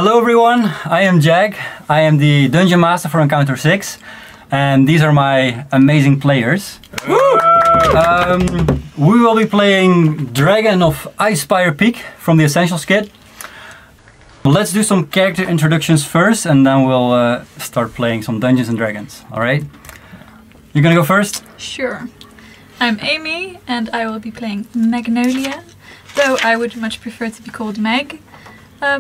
Hello everyone, I am Jag. I am the Dungeon Master for Encounter 6 and these are my amazing players. We will be playing Dragon of Icespire Peak from the Essentials kit. Let's do some character introductions first and then we'll start playing some Dungeons and Dragons, alright? You're gonna go first? Sure. I'm Amy and I will be playing Magnolia, though I would much prefer to be called Meg.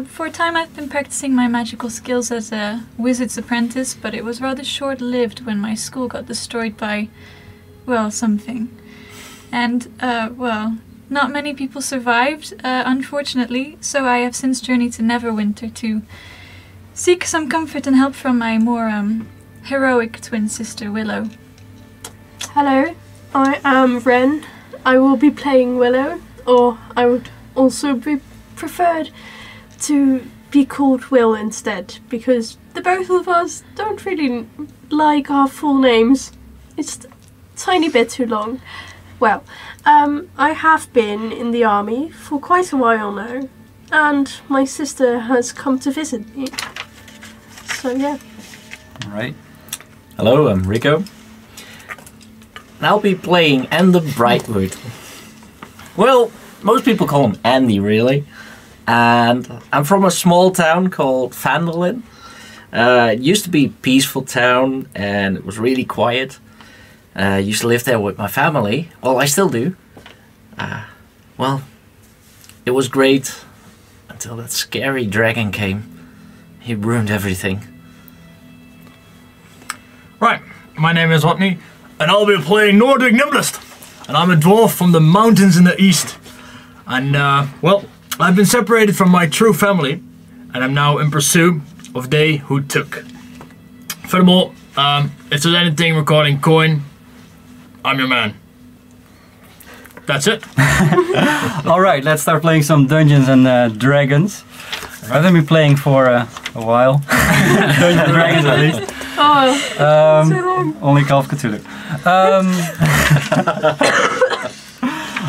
For a time I've been practicing my magical skills as a wizard's apprentice, but it was rather short-lived when my school got destroyed by, well, something. And, well, not many people survived, unfortunately, so I have since journeyed to Neverwinter to seek some comfort and help from my more heroic twin sister Willow. Hello, I am Ren. I will be playing Willow, or I would also be preferred to be called Will instead, because the both of us don't really like our full names. It's a tiny bit too long. Well, I have been in the army for quite a while now, and my sister has come to visit me. So yeah. Alright. Hello, I'm Rico. And I'll be playing Ender Brightwood. Well, most people call him Andy, really. And I'm from a small town called Phandalin. It used to be a peaceful town and it was really quiet. I used to live there with my family. Well, I still do. Well, it was great until that scary dragon came. He ruined everything. Right, my name is Otney, and I'll be playing Nordic Nimblest. And I'm a dwarf from the mountains in the east. And, well, I've been separated from my true family, and I'm now in pursuit of they who took. Furthermore, if there's anything regarding coin, I'm your man. That's it. Alright, let's start playing some Dungeons and Dragons. I've been playing for a while. Dungeons and Dragons at least. Oh, so long. Only Call of Cthulhu.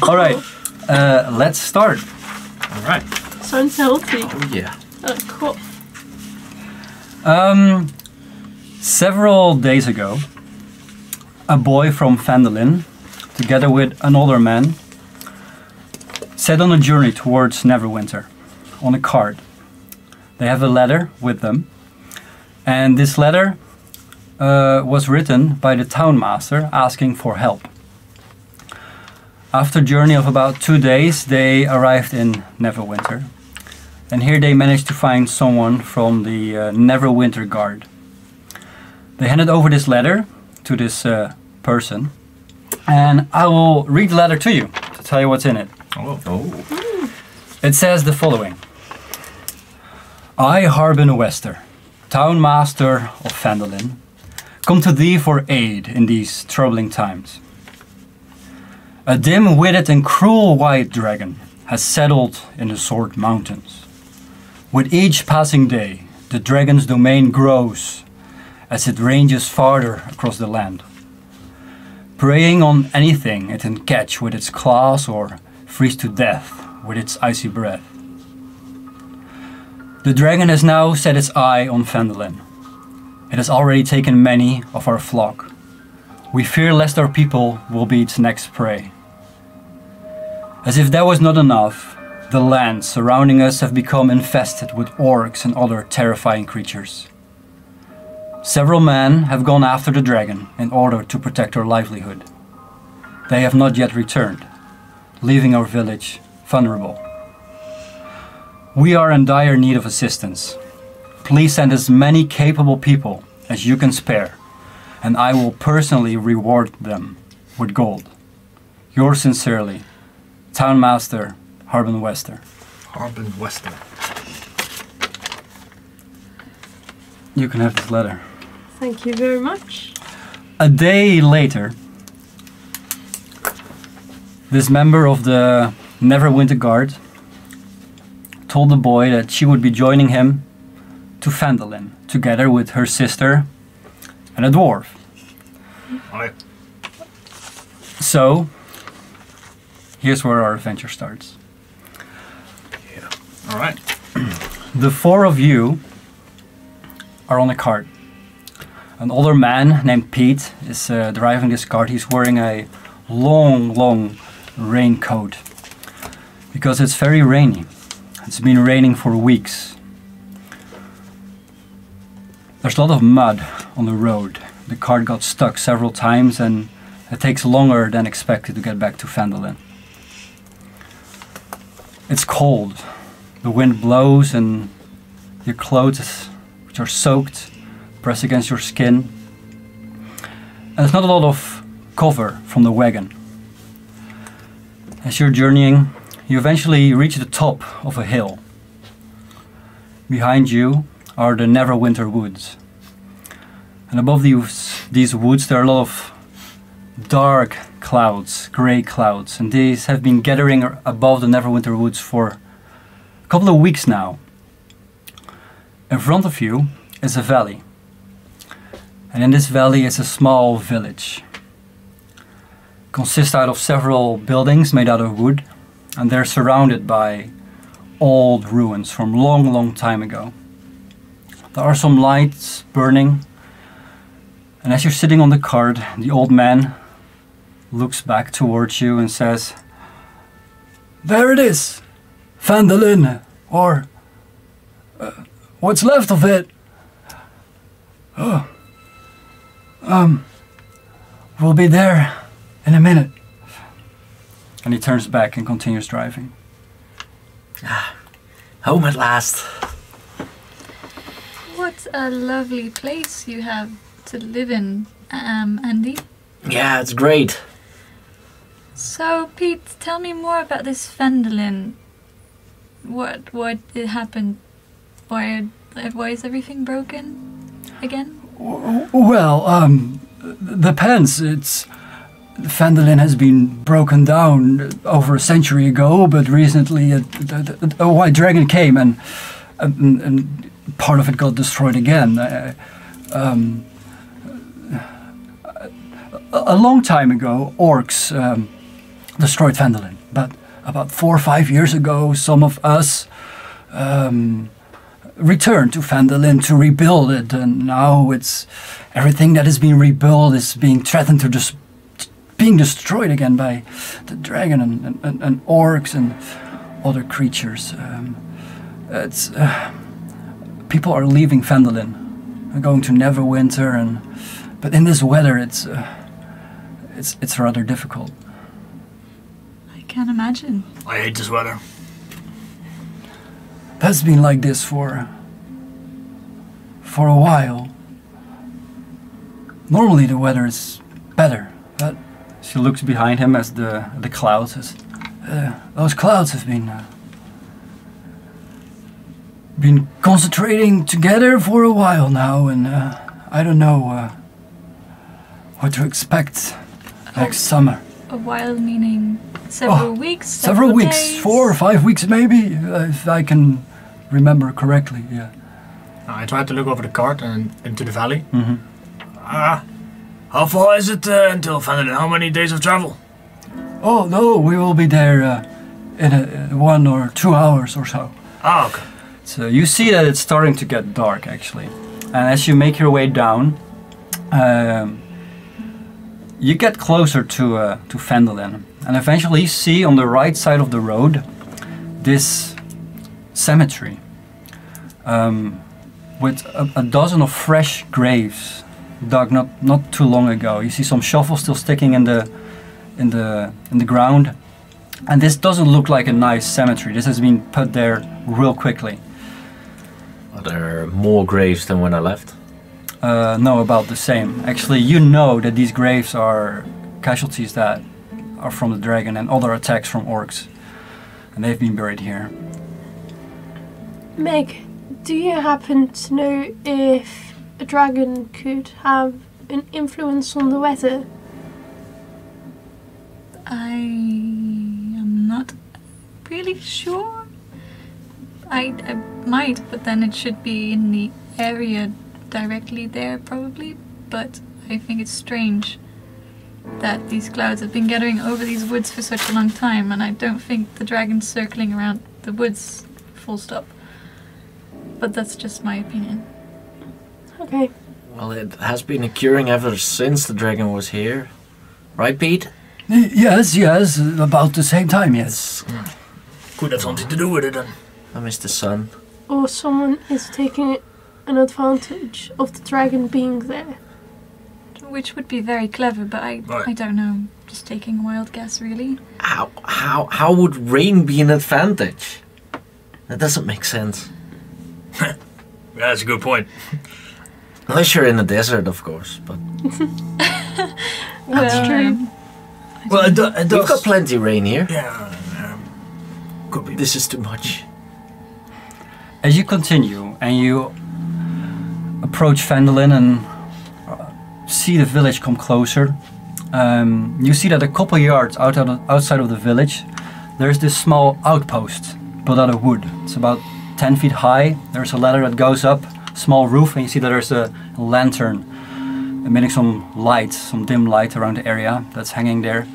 Alright, let's start. Alright. Sounds healthy. Oh yeah. Cool. Several days ago, a boy from Phandalin, together with an older man, set on a journey towards Neverwinter on a cart. They have a letter with them, and this letter was written by the town master asking for help. After a journey of about 2 days, they arrived in Neverwinter, and here they managed to find someone from the Neverwinter Guard. They handed over this letter to this person, and I will read the letter to you to tell you what's in it. Oh. It says the following. I, Harbin Wester, town master of Phandalin, come to thee for aid in these troubling times. A dim-witted and cruel white dragon has settled in the Sword Mountains. With each passing day, the dragon's domain grows as it ranges farther across the land, preying on anything it can catch with its claws or freeze to death with its icy breath. The dragon has now set its eye on Phandalin. It has already taken many of our flock. We fear lest our people will be its next prey. As if that was not enough, the lands surrounding us have become infested with orcs and other terrifying creatures. Several men have gone after the dragon in order to protect our livelihood. They have not yet returned, leaving our village vulnerable. We are in dire need of assistance. Please send as many capable people as you can spare, and I will personally reward them with gold. Yours sincerely, Town Master Harbin Wester. Harbin Wester. You can have this letter. Thank you very much. A day later, this member of the Neverwinter Guard told the boy that she would be joining him to Phandalin, together with her sister and a dwarf. Hi. So, here's where our adventure starts. Yeah. Alright. The four of you are on a cart. An older man named Pete is driving this cart. He's wearing a long raincoat because it's very rainy. It's been raining for weeks. There's a lot of mud on the road. The cart got stuck several times and it takes longer than expected to get back to Phandalin. It's cold. The wind blows and your clothes, which are soaked, press against your skin. And there's not a lot of cover from the wagon. As you're journeying, you eventually reach the top of a hill. Behind you are the Neverwinter woods. And above these woods there are a lot of dark clouds, grey clouds, and these have been gathering above the Neverwinter woods for a couple of weeks now. In front of you is a valley. And in this valley is a small village. It consists out of several buildings made out of wood, and they're surrounded by old ruins from long time ago. There are some lights burning, and as you're sitting on the cart, the old man looks back towards you and says, "There it is, Phandalin, or what's left of it. We'll be there in a minute." And he turns back and continues driving. Home at last. What a lovely place you have to live in, Andy. Yeah, it's great. So, Pete, tell me more about this Phandalin. What happened? Why is everything broken again? Well, depends. Phandalin has been broken down over a century ago, but recently a white dragon came and part of it got destroyed again. A long time ago, orcs destroyed Phandalin, but about 4 or 5 years ago, some of us returned to Phandalin to rebuild it, and now everything that is being rebuilt is being threatened to being destroyed again by the dragon and orcs and other creatures. People are leaving Phandalin and going to Neverwinter, but in this weather it's rather difficult. I can imagine. I hate this weather. That's been like this for a while. Normally the weather is better, but she looks behind him as the clouds. Those clouds have been concentrating together for a while now, and I don't know what to expect next summer. A while meaning several weeks? Several weeks, days? 4 or 5 weeks maybe, if I can remember correctly, yeah. I tried to look over the cart and into the valley. Mm-hmm. How far is it until Phandalin? How many days of travel? Oh no, we will be there in 1 or 2 hours or so. Ah, okay. So you see that it's starting to get dark actually. And as you make your way down, you get closer to Phandalin. And eventually you see on the right side of the road this cemetery with a dozen of fresh graves dug not too long ago. You see some shovels still sticking in the ground, and this doesn't look like a nice cemetery. This has been put there real quickly. Are there more graves than when I left? No, about the same. Actually, you know that these graves are casualties that are from the dragon and other attacks from orcs, and they've been buried here. Meg, do you happen to know if a dragon could have an influence on the weather? I am not really sure. I might, but then it should be in the area directly there probably. But I think it's strange that these clouds have been gathering over these woods for such a long time, and I don't think the dragon's circling around the woods full stop. but that's just my opinion. Okay. Well, it has been occurring ever since the dragon was here. Right, Pete? Yes, about the same time, yes. Could have something to do with it then. I miss the sun. Or someone is taking an advantage of the dragon being there. Which would be very clever, but I don't know. Just taking a wild guess, really. How would rain be an advantage? That doesn't make sense. Yeah, that's a good point. Unless you're in the desert, of course. But That's true. Well, it does. we've got plenty rain here. Yeah, could be. This is too much. As you continue and you approach Phandalin and see the village come closer, you see that a couple yards outside of the village, there's this small outpost built out of wood. It's about 10 feet high. There's a ladder that goes up, small roof, and you see that there's a lantern emitting some light, some dim light around the area that's hanging there.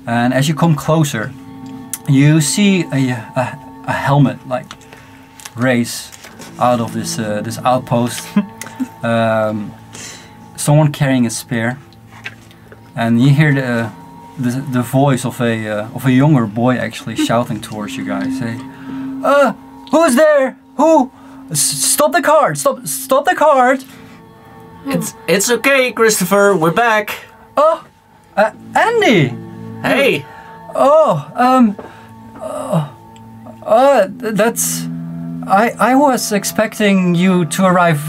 And as you come closer, you see a helmet like raise out of this outpost. Someone carrying a spear, and you hear the voice of a younger boy actually shouting towards you guys. Say, "Who's there? Who? Stop the cart! Stop the cart!" It's okay, Christopher. We're back. Oh, Andy. Hey. That's. I was expecting you to arrive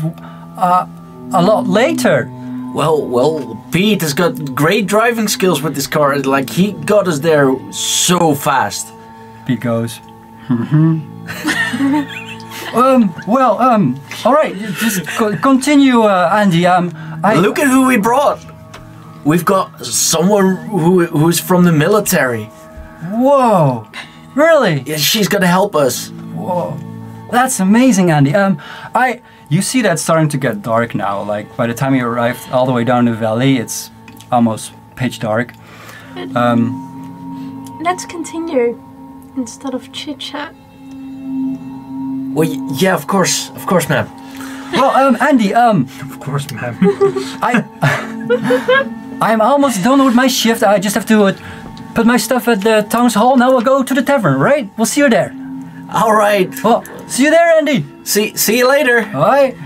a lot later. Well, Pete has got great driving skills with this car. Like, he got us there so fast. Pete goes, all right, just continue, Andy. Look at who we brought. We've got someone who's from the military. Whoa, really? Yeah, she's gonna help us. Whoa, that's amazing, Andy. You see that starting to get dark now. Like, by the time you arrived all the way down the valley, it's almost pitch dark. Let's continue instead of chit chat. Well, yeah, of course, ma'am. Well, Andy, Of course, ma'am. I'm almost done with my shift. I just have to put my stuff at the town hall. Now we'll go to the tavern, right? We'll see you there. All right. Well, see you there, Andy. See you later. All right.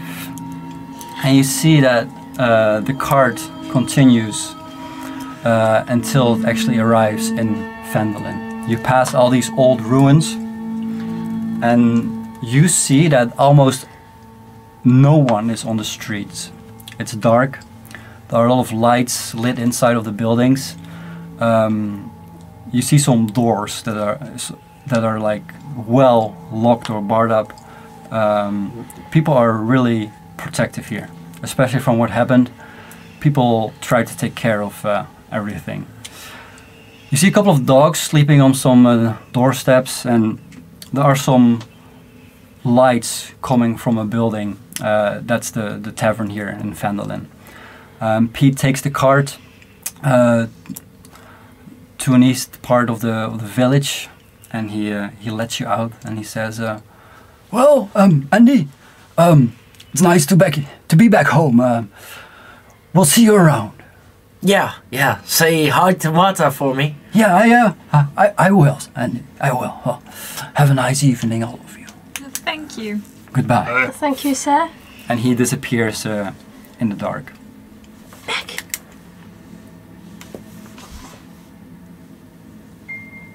And you see that the cart continues until it actually arrives in Phandalin. You pass all these old ruins, and you see that almost no one is on the streets. It's dark. There are a lot of lights lit inside of the buildings. You see some doors that are like well locked or barred up. People are really protective here, especially from what happened. People try to take care of everything. You see a couple of dogs sleeping on some doorsteps, and there are some lights coming from a building. That's the tavern here in Phandalin. Pete takes the cart to an east part of the village, and he lets you out, and he says, "Well, Andy, it's nice to be back home. We'll see you around." Yeah. Say hi to Marta for me. Yeah, I will, and I will. Well, have a nice evening, all of you. Thank you. Goodbye. Thank you, sir. And he disappears in the dark. Meg.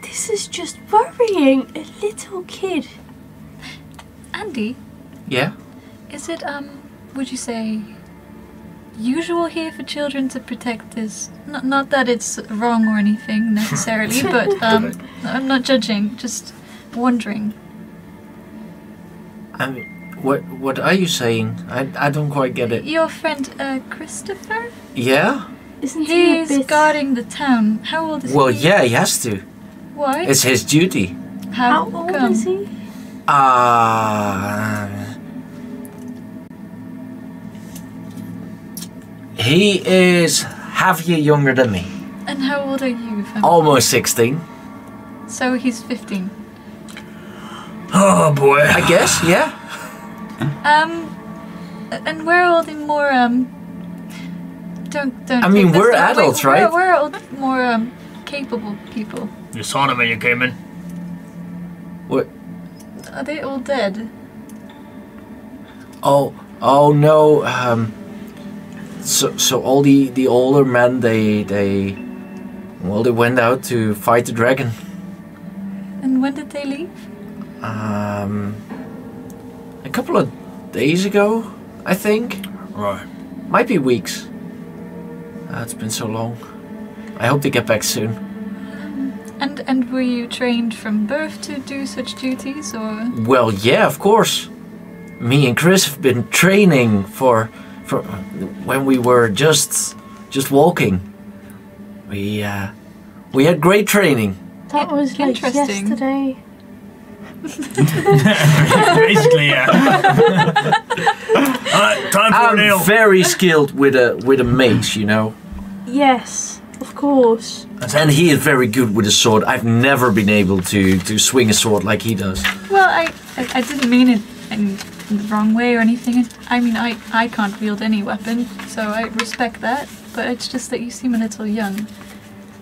This is just worrying. A little kid. Andy, Yeah. is it, would you say, usual here for children to protect this? Not that it's wrong or anything necessarily, but I'm not judging, just wondering. I mean, what are you saying? I don't quite get it. Your friend, Christopher? Yeah? Isn't he a He's bit... guarding the town. How old is Well, he? yeah, he has to. Why? It's his duty. How old come? is he? He is half a year younger than me. And how old are you? If I'm... Almost 16. So he's 15. Oh boy. I guess, yeah. And we're all the more don't. I mean, we're adults, right? We're all more capable people. You saw them when you came in. What? Are they all dead? Oh no. So all the older men, they went out to fight the dragon. And when did they leave? A couple of days ago, I think. Right. Might be weeks. It's been so long. I hope they get back soon. And were you trained from birth to do such duties, or? Well, yeah, of course. Me and Chris have been training for when we were just walking. We had great training. That was like Interesting. yesterday. Basically, yeah. Time for an ale. I'm very skilled with a mace, you know. Yes, of course. And he is very good with a sword. I've never been able to swing a sword like he does. Well, I didn't mean it in the wrong way or anything. I mean, I can't wield any weapon, so I respect that. But it's just that you seem a little young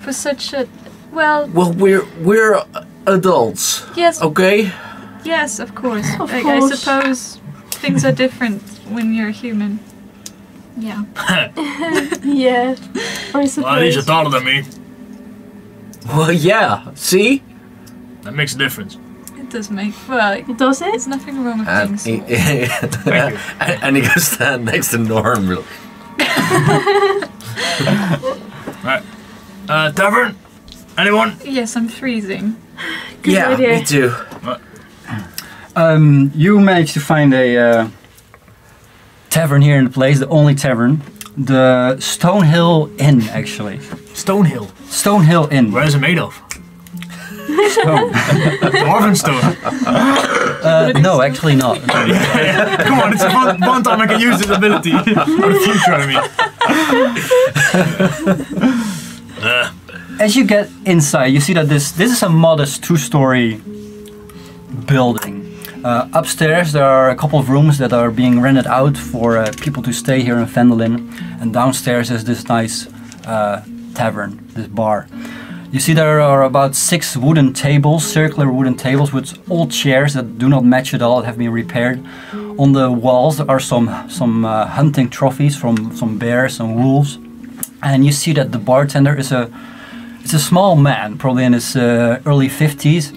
for such a well. Well, we're adults. Yes. Okay. Yes, of course. Of I course. suppose things are different when you're human. Yeah. Yeah, I suppose. Well, at least you're taller than me. Well, yeah. See. That makes a difference. It does make well. Does it? There's nothing wrong with And being he, small. Thank you. and he goes stand next to Norm. Right. Tavern? Anyone? Yes, I'm freezing. Good Yeah, idea. me too. You managed to find a tavern here in the place, the only tavern. The Stonehill Inn, actually. Stonehill. Stonehill Inn. Where is it made of? Stone. Dwarven stone. No, actually not. Come on, it's one time I can use this ability. For the future, I mean. As you get inside, you see that this is a modest two-story building. Upstairs there are a couple of rooms that are being rented out for people to stay here in Phandalin, and downstairs is this nice tavern, this bar. You see there are about 6 wooden tables, circular wooden tables with old chairs that do not match at all, that have been repaired. On the walls there are some hunting trophies from some bears and wolves, and you see that the bartender is a small man, probably in his early 50s.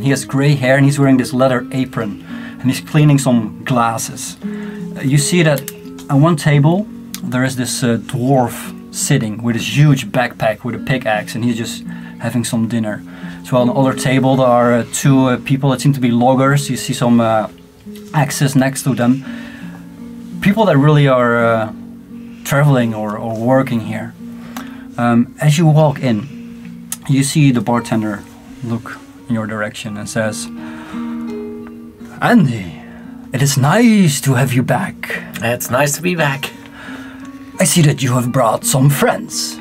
He has grey hair and he's wearing this leather apron and he's cleaning some glasses. You see that on one table there is this dwarf sitting with his huge backpack with a pickaxe, and he's just having some dinner. So on the other table there are 2 people that seem to be loggers. You see some axes next to them. People that really are traveling or working here. As you walk in, you see the bartender look in your direction and says, "Andy, it is nice to have you back. It's nice to be back. I see that you have brought some friends.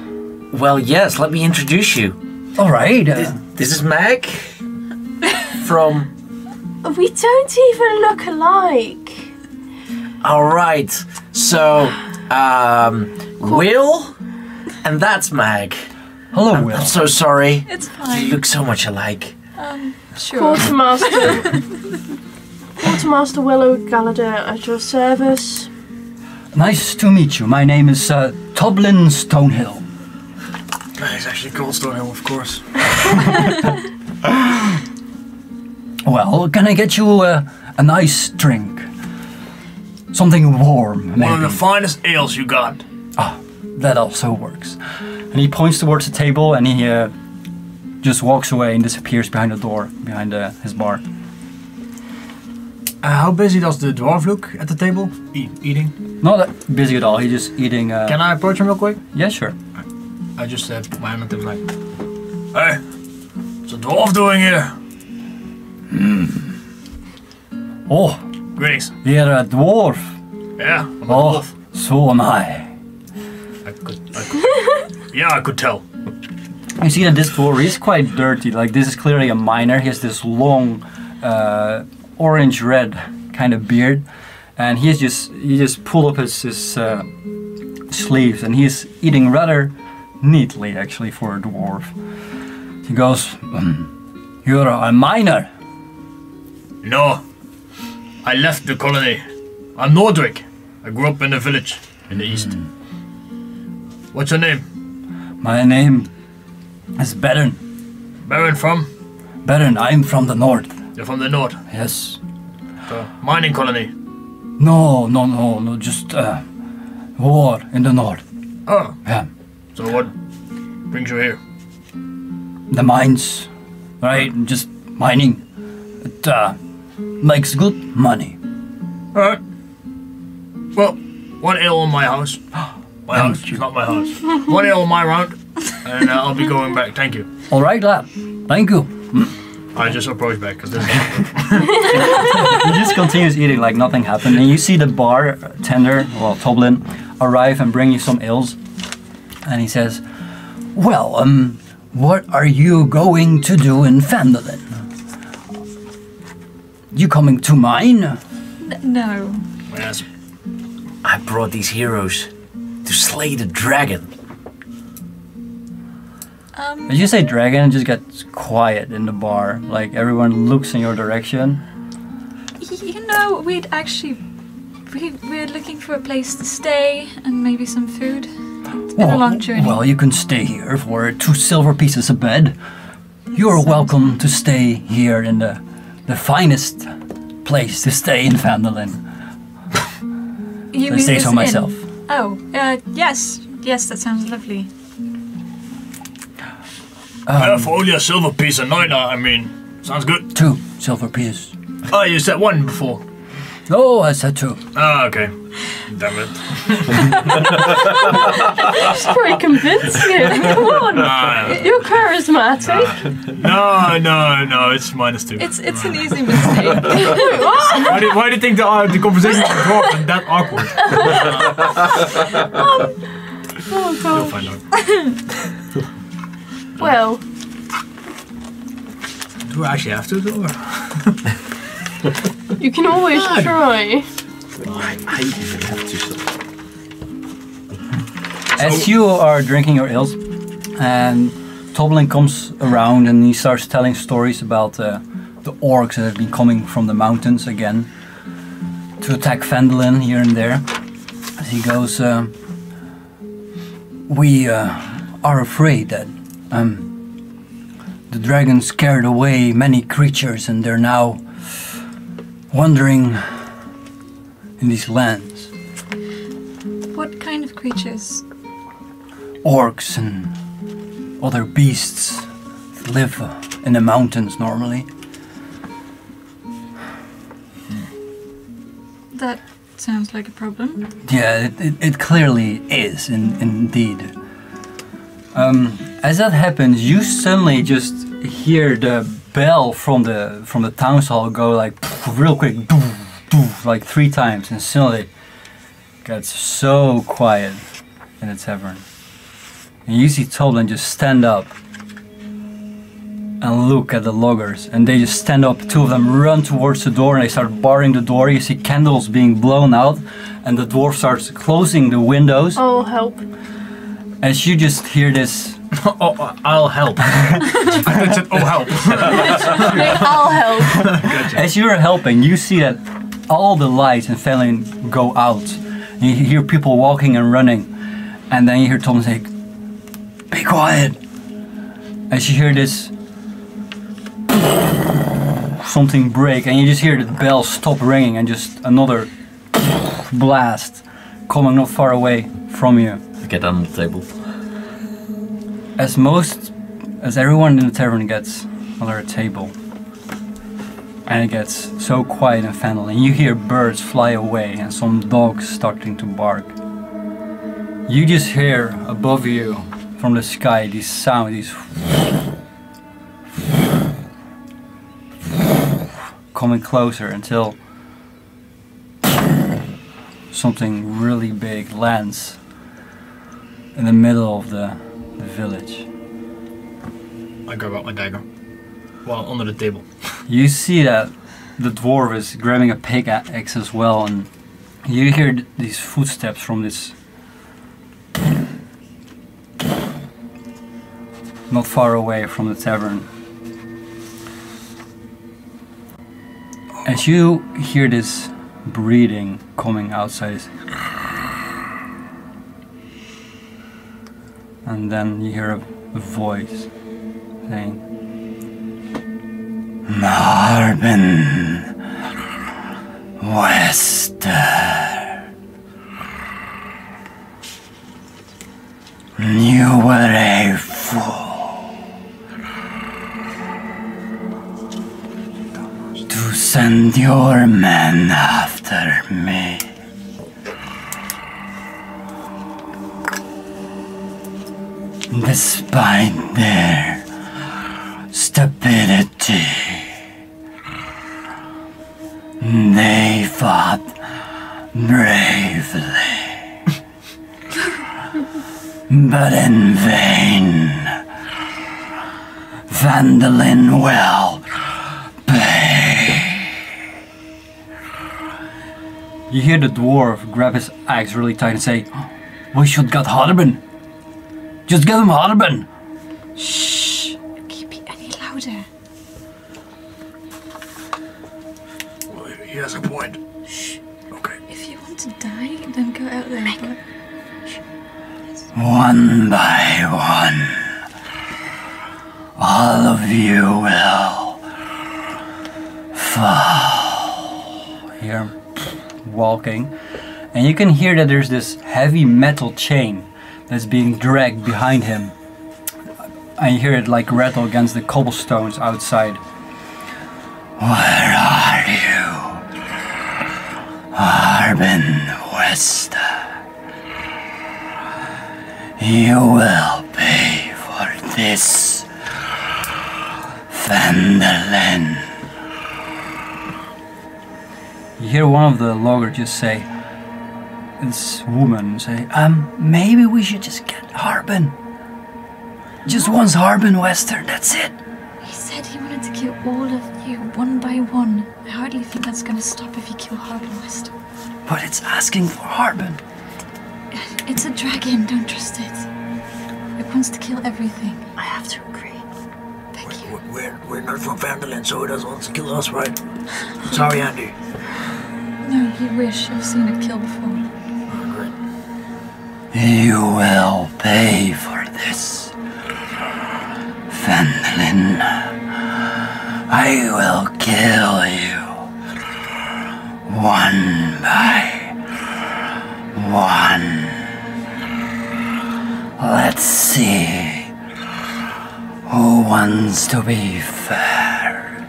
Well, yes, let me introduce you. All right. This is Meg from... We don't even look alike. Alright, so, Will, and that's Meg. Hello, Will. I'm so sorry. It's You fine. look so much alike. Sure. Quartermaster Willow Gallagher at your service. Nice to meet you. My name is Toblin Stonehill. He's actually called Stonehill, of course. Well, can I get you a nice drink? Something warm, maybe. One of the finest ales you got. Ah, that also works. And he points towards the table and he just walks away and disappears behind the door, behind his bar. How busy does the dwarf look at the table? Eating? Not that busy at all, he's just eating... Can I approach him real quick? Yeah, sure. I just said my hand to him like, "Hey, what's a dwarf doing here?" Oh, Greetings. you're a dwarf. Yeah, I'm a Oh, dwarf. so am I. I could. Yeah, I could tell. You see that this dwarf is quite dirty, like this is clearly a miner. He has this long orange-red kind of beard, and he just pulled up his sleeves, and he's eating rather neatly actually for a dwarf. He goes, "You're a miner." No, I left the colony. I'm Nordric. I grew up in a village in the east. What's your name? My name is Baron. Baron from? Baron, I'm from the north. You're from the north. Yes. The mining colony. No, just war in the north. Oh, Yeah. so what brings you here? The mines, right? Just mining. It makes good money. Alright. Well, one ale on my house. My Thank house, you. it's not my house. One ale on my round, and I'll be going back. Thank you. All right, lad. Thank you. I just approached back because there's He just continues eating like nothing happened, and you see the bartender, well, Toblin, arrive and bring you some ales, and he says, "Well, what are you going to do in Phandalin? You coming to mine?" No. Yes. I brought these heroes to slay the dragon. As you say dragon, it just gets quiet in the bar. Like everyone looks in your direction. You know, we're looking for a place to stay and maybe some food. It's been a long journey. Well, you can stay here for 2 silver pieces a bed. You're welcome to stay here in the finest place to stay in Phandalin. You I mean say this so inn? myself. Oh, yes. Yes, that sounds lovely. For only a silver piece a night, I mean, sounds good. 2 silver pieces. Oh, you said one before. Oh, I said 2. Ah, okay. Damn it. It's very convincing. Come on. You're charismatic. No, it's -2. It's an easy mistake. Why do you think the conversation with the dwarf is that awkward? Oh You'll god. find out. Well, Do we actually have to do it? you can always try. I even have to. As you are drinking your ales, and Toblin comes around and he starts telling stories about the orcs that have been coming from the mountains again to attack Phandalin here and there. As he goes, we are afraid that the dragon scared away many creatures and they're now wandering in these lands. What kind of creatures? Orcs and other beasts live in the mountains normally. That sounds like a problem. Yeah, it clearly is, indeed. As that happens, you suddenly just hear the bell from the town hall go like real quick, like 3 times, and suddenly it gets so quiet in the tavern. And you see Toblin just stand up and look at the loggers, and they just stand up. 2 of them run towards the door and they start barring the door. You see candles being blown out, and the dwarf starts closing the windows. Oh, help. As you just hear this, Oh, I'll help. I thought you said, oh, help. I'll help. as you're helping, you see that all the lights in Phandalin go out. And you hear people walking and running, and then you hear Tom say, "Be quiet." As you hear this, something break, and you just hear the bell stop ringing, and just another blast coming not far away from you. Get on the table. As everyone in the tavern gets under a table, and it gets so quiet in Phandalin, you hear birds fly away and some dogs starting to bark. You just hear above you from the sky these sounds, these coming closer until something really big lands in the middle of the village. I grab out my dagger. Well, under the table. You see that the dwarf is grabbing a pickaxe as well, and you hear these footsteps from this not far away from the tavern. As you hear this breathing coming outside, and then you hear a voice saying, Marben Wester, you were a fool to send your men after me. Despite their stupidity, they fought bravely, but in vain. Phandalin will pay. You hear the dwarf grab his axe really tight and say, we should get Harben. Just get him Harben. Shh! Can you be any louder? Well, he has a point. Shh. Okay. If you want to die, then go out there. But... One by one, all of you will fall. Here, walking, and you can hear that there's this heavy metal chain that's being dragged behind him. And you hear it like rattle against the cobblestones outside. Where are you, Arben Wester? You will pay for this, Phandalin. You hear one of the loggers just say, this woman say, maybe we should just get Harben. Just once Harben Wester, that's it. He said he wanted to kill all of you, one by one. I hardly think that's gonna stop if you kill Harben Wester. But it's asking for Harben. It's a dragon, don't trust it. It wants to kill everything. I have to agree. Thank you. We're not from Phandalin, so it doesn't want to kill us, right? Sorry, Andy. No, you wish. I've seen it kill before. You will pay for this, Phandalin. I will kill you, one by one. Let's see who wants to be fair.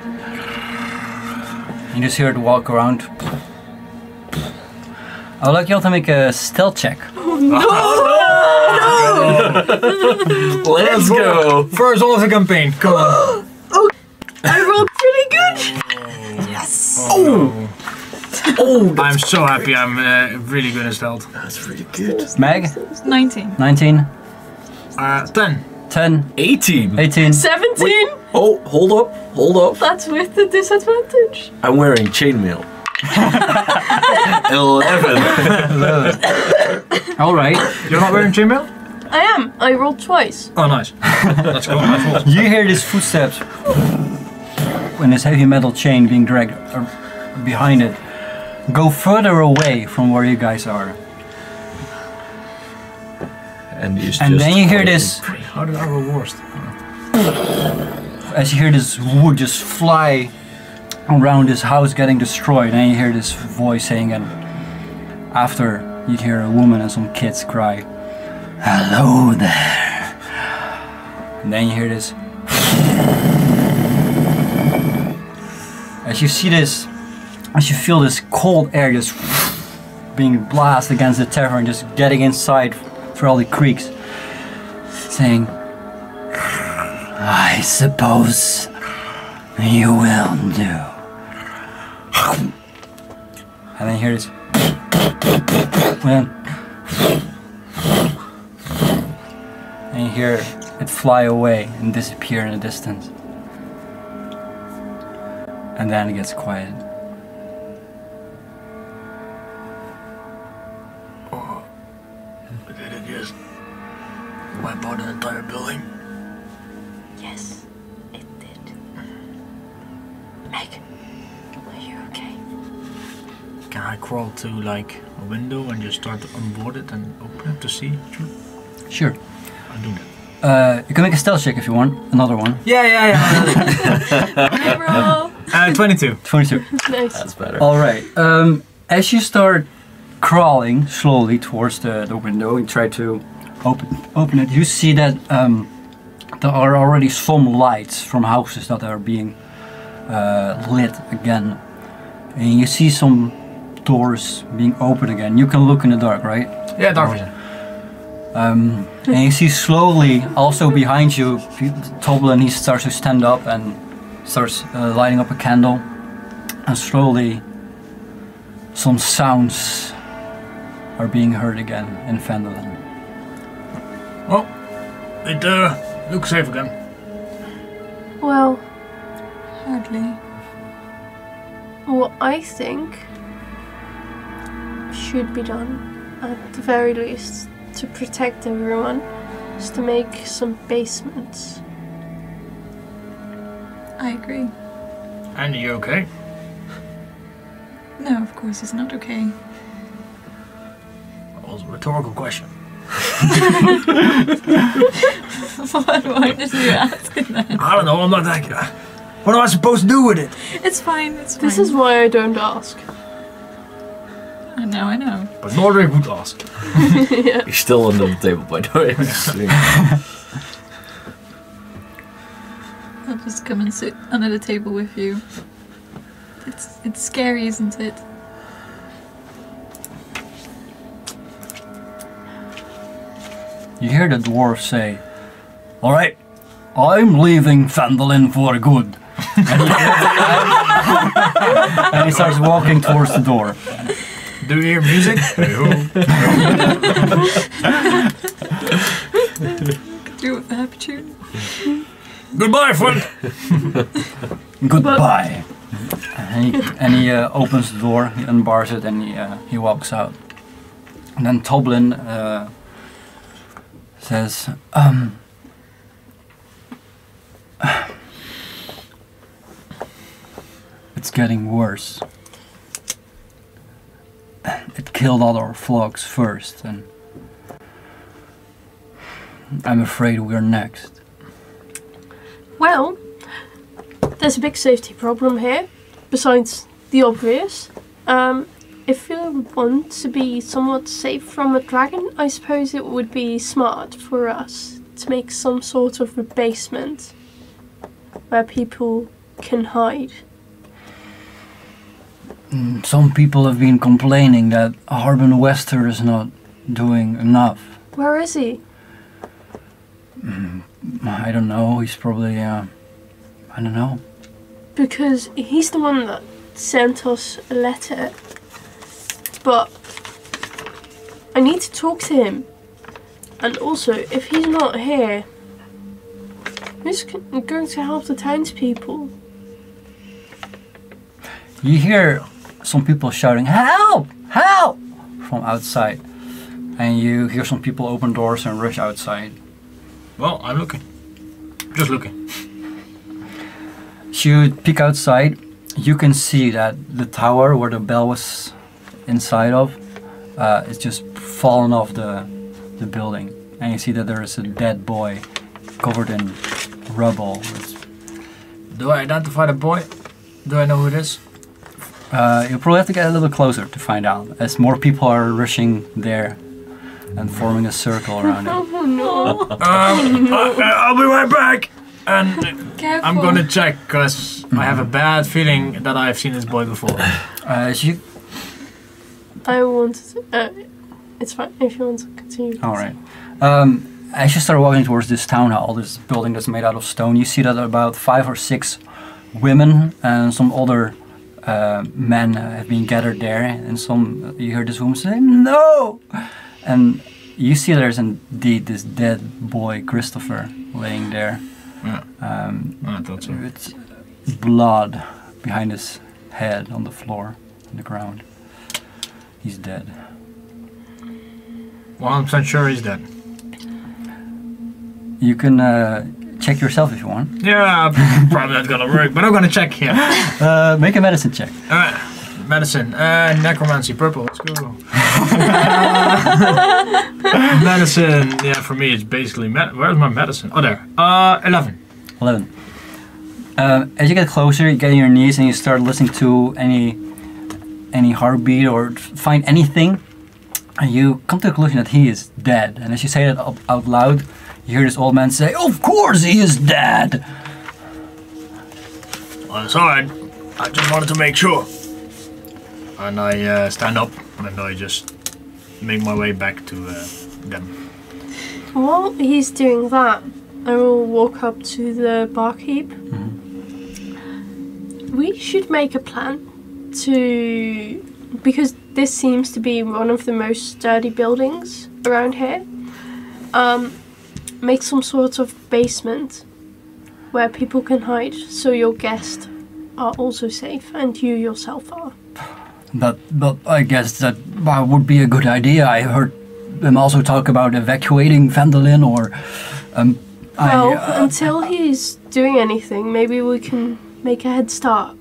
You just hear it walk around. I would like you all to make a stealth check. Let's go. First all of the campaign, come on. I rolled pretty good. Yes! Oh! I'm so happy I'm really good at stealth. That's really good. Meg? 19. 19. 10. 10. 18. 18. 17. Oh, hold up. That's with the disadvantage. I'm wearing chainmail. 11. Alright. You're not wearing chainmail? I am. I rolled twice. Oh, nice. Let's go. Nice roll. You hear these footsteps when this heavy metal chain being dragged behind it. Go further away from where you guys are. And then you hear this, How did I roll worst? as you hear this wood just fly around this house getting destroyed, and you hear this voice saying, and after you hear a woman and some kids cry, hello there. And then you hear this. As you see this, as you feel this cold air just being blasted against the tavern, just getting inside through all the creaks, saying, I suppose you will do. And then you hear this. And you hear it fly away and disappear in the distance. And then it gets quiet. Did it just wipe out an entire building? Yes, it did. Meg, are you okay? Can I crawl to like a window and just start to unboard it and open it to see through? Sure. I'll do that. You can make a stealth check if you want. Another one. Yeah. Roll. 22. 22. Nice. That's better. Alright. As you start crawling slowly towards the window and try to open it, you see that there are already some lights from houses that are being lit again. And you see some doors being open again. You can look in the dark, right? Yeah, dark vision. And you see slowly, also behind you, Toblin, he starts to stand up and starts lighting up a candle. And slowly, some sounds are being heard again in Phandalin. Well, it looks safe again. Well, Hardly. what I think should be done, at the very least, to protect everyone, is to make some basements. I agree. And you okay? No, of course it's not okay. That was a rhetorical question. Why did you ask it then? I don't know, I'm not that... What am I supposed to do with it? It's fine, it's fine. This is why I don't ask. I know. But Nordrig would ask. You're still under the table, by the way. I'll just come and sit under the table with you. It's scary, isn't it? You hear the dwarf say, "Alright, I'm leaving Phandalin for good." And he starts walking towards the door. Do you hear music? Do a happy tune. Goodbye, friend! Goodbye. And he opens the door, he unbars it, and he walks out. And then Toblin says, "It's getting worse. It killed all our flocks first, and I'm afraid we're next." Well, there's a big safety problem here, besides the obvious. If you want to be somewhat safe from a dragon, I suppose it would be smart for us to make some sort of a basement where people can hide. Some people have been complaining that Harbin Wester is not doing enough. Where is he? I don't know, he's probably, I don't know. Because he's the one that sent us a letter. But I need to talk to him. And also, if he's not here, who's going to help the townspeople? You hear some people shouting, "Help! Help!" from outside. And you hear some people open doors and rush outside. Well, I'm looking. Just looking. As you peek outside, you can see that the tower where the bell was inside of is just fallen off the building. And you see that there is a dead boy covered in rubble. Do I identify the boy? Do I know who it is? You'll probably have to get a little closer to find out, as more people are rushing there and forming a circle around it. Oh no. I'll be right back! And Careful. I'm gonna check, because I have a bad feeling that I've seen this boy before. As you I want to, it's fine if you want to continue. Alright. As you start walking towards this town hall, this building that's made out of stone, you see that about 5 or 6 women and some older men have been gathered there, and you hear this woman say, "No!" And you see there's indeed this dead boy, Christopher, laying there. Yeah. I thought so. With blood behind his head on the floor, on the ground. He's dead. 100% sure he's dead. You can check yourself if you want. Yeah, probably not gonna work, but I'm gonna check here. Make a medicine check. Alright, medicine. Necromancy, purple, let's go. Medicine, yeah, for me it's basically, where's my medicine? Oh, there. 11. 11. As you get closer, you get on your knees and you start listening to any heartbeat or find anything, and you come to the conclusion that he is dead. And as you say that out loud, you hear this old man say, "Of course he is dead!" Well, it's alright. I just wanted to make sure. And I stand up and I just make my way back to them. While he's doing that, I will walk up to the barkeep. We should make a plan to, because this seems to be one of the most sturdy buildings around here, make some sort of basement where people can hide so your guests are also safe and you yourself are. But I guess that would be a good idea. I heard them also talk about evacuating Phandalin or... well, until he's doing anything, maybe we can make a head start.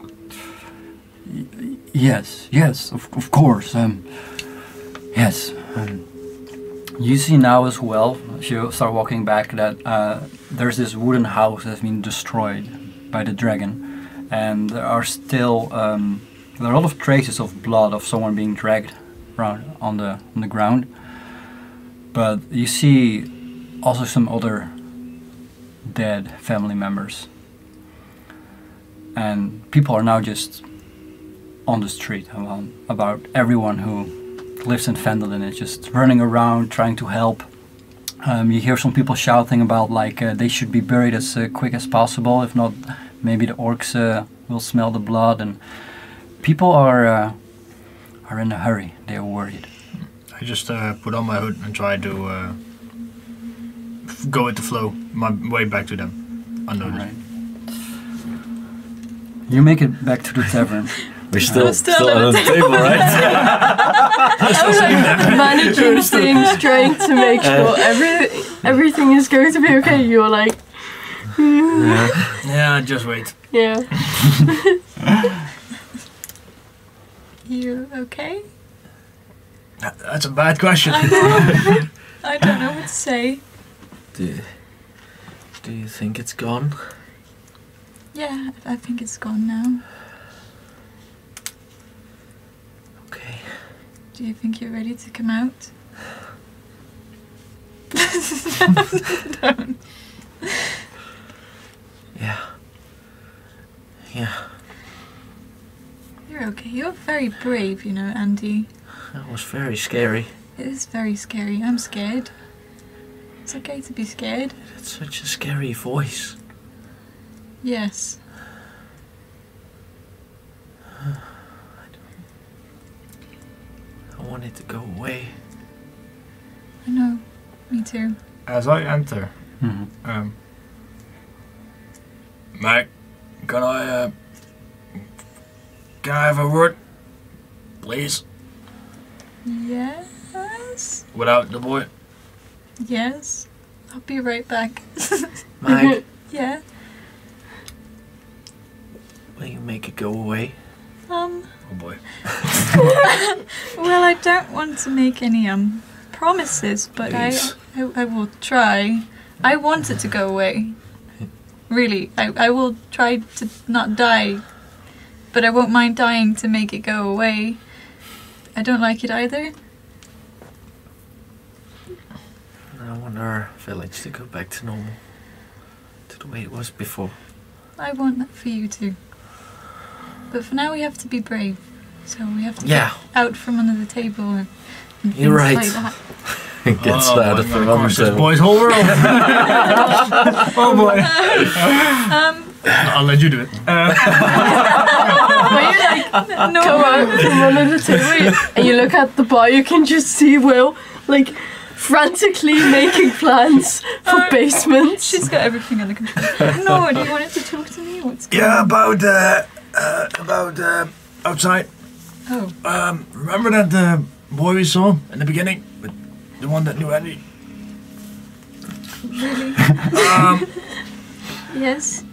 Yes, of course. Yes. You see now as well, as you start walking back, that there's this wooden house that's been destroyed by the dragon, and there are still there are a lot of traces of blood of someone being dragged around on the ground. But you see also some other dead family members, and people are now just on the street. About everyone who lives in Phandalin is just running around trying to help. You hear some people shouting about they should be buried as quick as possible. If not, maybe the orcs will smell the blood, and people are in a hurry. They are worried. I just put on my hood and try to go with the flow, my way back to them, unnoticed. Right. You make it back to the tavern. We're still on the table, right? Managing things, trying to make sure everything is going to be okay. You're like, yeah, just wait. Yeah. You okay? That's a bad question. I know. I don't know what to say. Do you think it's gone? Yeah, I think it's gone now. Okay. Do you think you're ready to come out? Don't. Yeah. You're okay. You're very brave, Andy. That was very scary. It is very scary. I'm scared. It's okay to be scared. It's such a scary voice. Yes. I want it to go away. I know. Me too. As I enter, Mac, can I have a word, please? Yes. Without the boy. Yes. I'll be right back. Mac, Yeah. will you make it go away? Oh boy. Well, I don't want to make any promises, but I will try. I want it to go away. Really, I will try to not die, but I won't mind dying to make it go away. I don't like it either. I want our village to go back to normal. To the way it was before. I want that for you too. But for now we have to be brave. So we have to get out from under the table and things You're right. like that. It gets out of the This boy's whole world. Oh boy. I'll let you do it. when you No. come out from under the table and you look at the bar, you can just see Will frantically making plans for basements. She's got everything under control. No, do you want it to talk to me? What's going Yeah, on? about About outside. Oh, Remember that boy we saw in the beginning? With the one that knew Andy? really? Yes.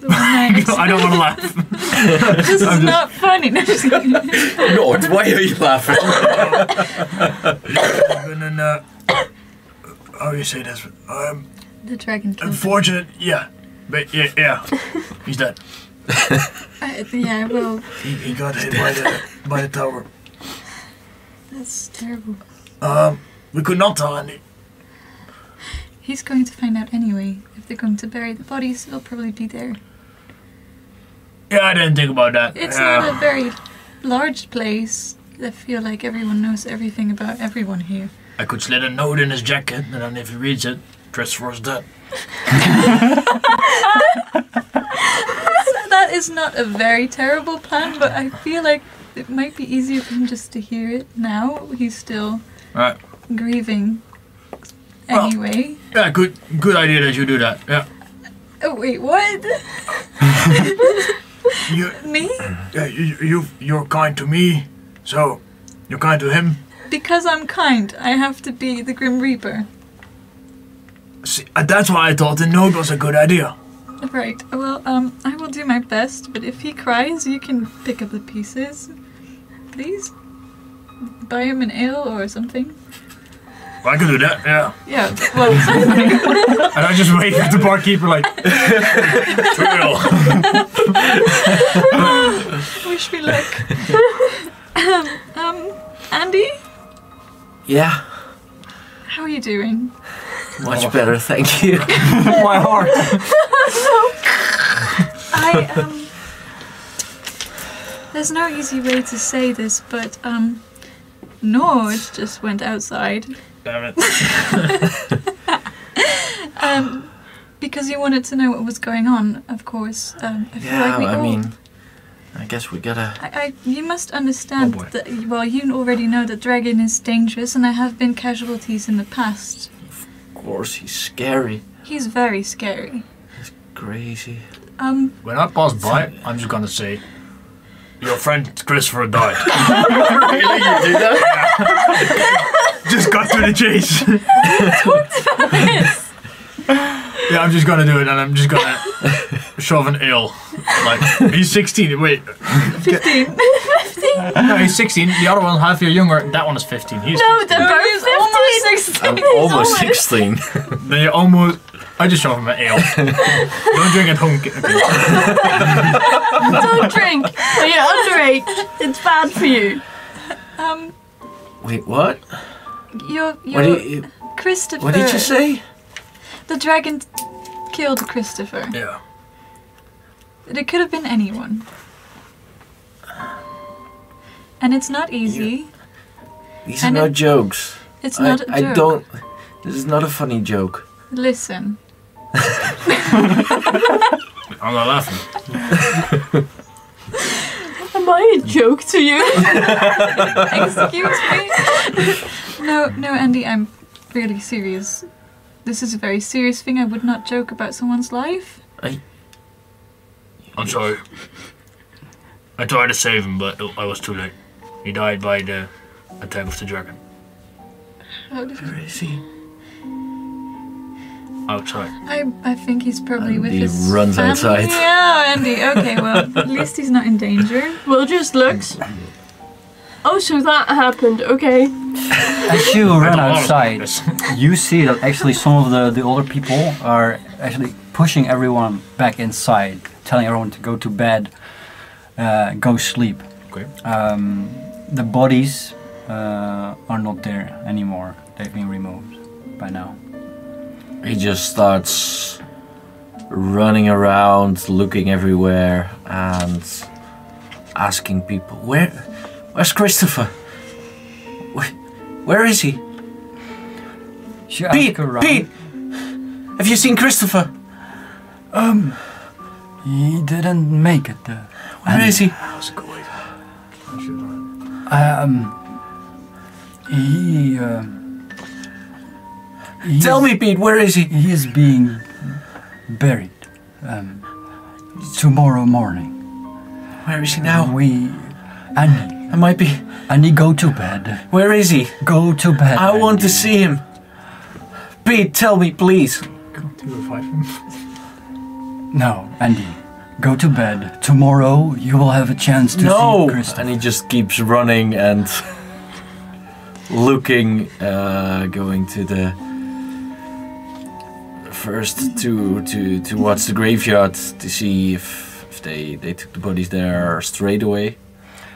The one I I don't want to laugh. This is not funny. No, just kidding. Lord, why are you laughing? Been in, how you say this? The dragon killed him. Unfortunate, yeah. But yeah. He's dead. Yeah, well, He got hit by the tower. that's terrible. We could not tell Andy. He's going to find out anyway. If they're going to bury the bodies, they'll probably be there. Yeah, I didn't think about that. It's not a very large place. I feel like everyone knows everything about everyone here. I could slip a note in his jacket, and then if he reads it, Christopher's dead. That is not a very terrible plan, but I feel like it might be easier for him just to hear it now. He's still Right. grieving Well- anyway. Yeah, good idea that you do that. Yeah. Oh wait, what? You, Me? yeah, you're kind to me, so you're kind to him. Because I'm kind, I have to be the Grim Reaper. See, that's why I thought the note was a good idea. Right, well, I will do my best, but if he cries, you can pick up the pieces. Please? Buy him an ale or something. I could do that, yeah. Yeah, well, something. And I just wave at the barkeeper like, Drill. Wish me luck. Andy? Yeah, How are you doing? much better, thank you. My heart. There's no easy way to say this, but, Nord just went outside, Damn it. because you wanted to know what was going on, of course. I feel like we Yeah, I all... mean, I guess we gotta... you must understand Oh boy. that, well, you already know that dragon is dangerous, and there have been casualties in the past. Of course, he's scary. He's very scary. Crazy. When I pass by, I'm just gonna say, your friend Christopher died. Really? You do that? Just cut to the chase. Yeah, I'm just gonna do it, and I'm just gonna shove an ale. Like, he's 16. Wait, 15. no, he's 16. The other one's half a year younger. That one is 15. He's No, 16. they're both He's almost 16. I'm almost 16. Then you almost. I just shove him an ale. Don't drink at home. Okay. Don't drink. When you're underage, it's bad for you. Wait, what? You're Christopher. What did you say? The dragon killed Christopher. Yeah. It could have been anyone. And it's not easy. These are And not jokes. It's not a joke. I don't... This is not a funny joke. Listen. I'm not laughing. Am I a joke to you? Excuse me? No, Andy, I'm really serious. This is a very serious thing. I would not joke about someone's life. I'm sorry. I tried to save him, but I was too late. He died by the attack of the dragon. How did Where is he? Outside. I think he's probably with Andy his runs family. outside. Yeah, Andy. Okay, well, at least he's not in danger. Will just looks. Oh, so that happened. Okay. As you run don't wanna outside, this. you see that actually some of the older people are actually pushing everyone back inside, telling everyone to go to bed, go sleep. Okay. The bodies are not there anymore. They've been removed by now. He just starts running around, looking everywhere, and asking people, Where's Christopher? Where is he? You Pete! ask around. Pete! Have you seen Christopher? He didn't make it. Where is he? How's it going? Tell me, Pete, where is he? He is being buried tomorrow morning. Where is he now? Andy. I might be... Andy, go to bed. Where is he? Go to bed, I want to Andy. see him. Pete, tell me, please. Go to revive him. No, Andy. Go to bed. Tomorrow you will have a chance to see Christopher. And he just keeps running and looking, going to the first towards the graveyard to see if they took the bodies there straight away.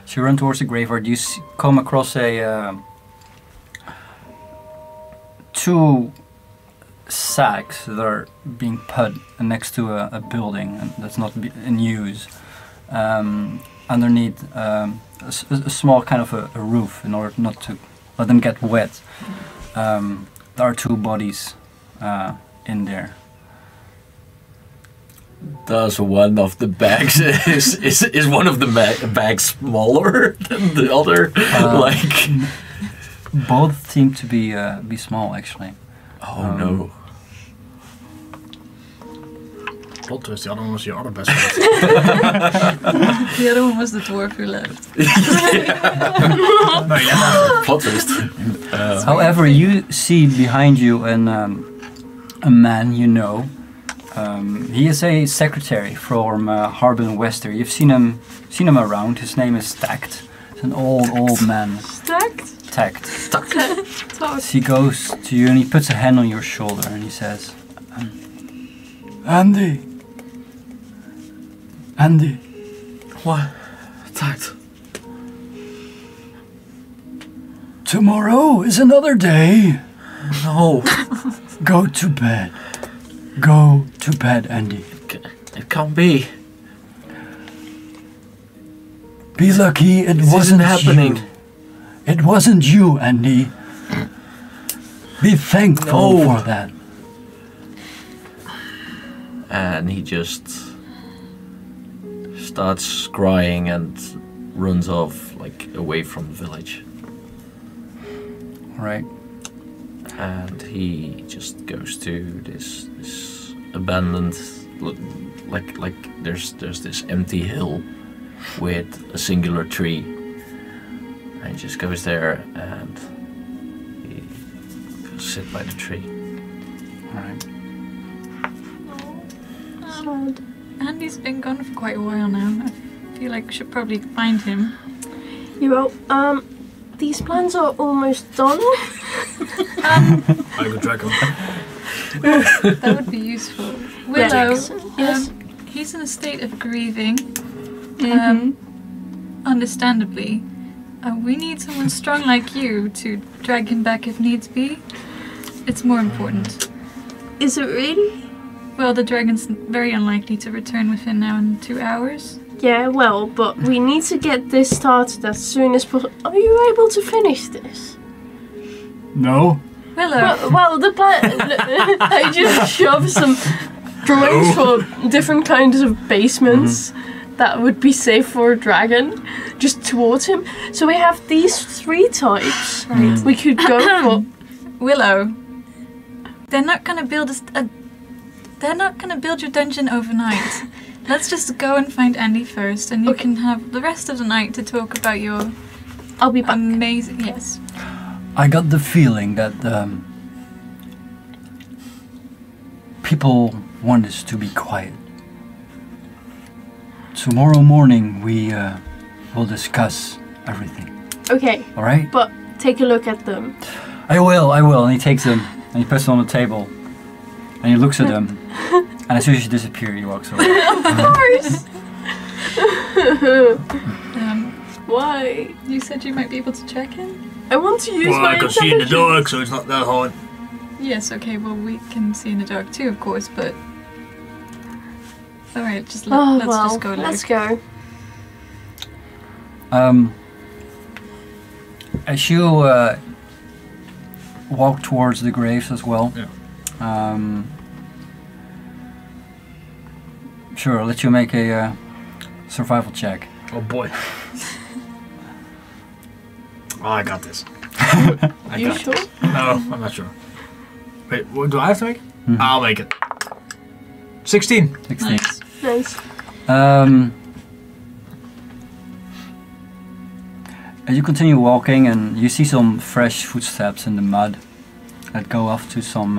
So you run towards the graveyard. You come across two sacks that are being put next to a building that's not in use. Underneath a small kind of a roof in order not to let them get wet. There are two bodies in there. Does one of the bags is one of the bags smaller than the other? Both seem to be small actually. Oh no. Plot twist, the other one was your other best friend. The other one was the dwarf who left. No, yeah. Plot twist. However, you see behind you a man you know. He is a secretary from Harbin Wester. You've seen him around. His name is Stacked. He's an old man. Stacked? Stacked. He goes to you and he puts a hand on your shoulder and he says, Andy. What? Stacked. Tomorrow is another day. No. Go to bed. Go to bed, Andy. It can't be. Be lucky it wasn't happening. you. It wasn't you, Andy. Be thankful for that. And he just starts crying and runs off, away from the village. Right. And he just goes to this abandoned, there's this empty hill with a singular tree, and he just goes there and he goes sit by the tree. Right. Andy's been gone for quite a while now. I feel like we should probably find him. These plans are almost done. I could drag him. That would be useful. Willow, Yes. he's in a state of grieving. Understandably. We need someone strong like you to drag him back if needs be. It's more important. Is it really? Well, the dragon's very unlikely to return within now and 2 hours. Yeah, well, but we need to get this started as soon as possible. Are you able to finish this? No. Willow. Well, the plan. I just shove some drawings for different kinds of basements that would be safe for a dragon, just towards him. So we have these 3 types. Right. We could go for. Willow. They're not gonna build They're not gonna build your dungeon overnight. Let's just go and find Andy first, and you can have the rest of the night to talk about your. I'll be back. Amazing. Yes. I got the feeling that people want us to be quiet. Tomorrow morning we will discuss everything. Okay, All right? but take a look at them. I will. And he takes them and he puts them on the table and he looks at them. And as soon as you disappear, he walks away. Of course. Why? You said you might be able to check in? I want to use Well, my I can see in the intelligence. dark, so it's not that hard. Yes, okay, well, we can see in the dark too, of course, but. Alright, let's just go, let's go. As you walk towards the graves as well, sure, I'll let you make a survival check. Oh boy. Oh, I got this. You sure? No, I'm not sure. Wait, what do I have to make? I'll make it. 16. 16. Nice. Nice. As you continue walking, and you see some fresh footsteps in the mud that go off to some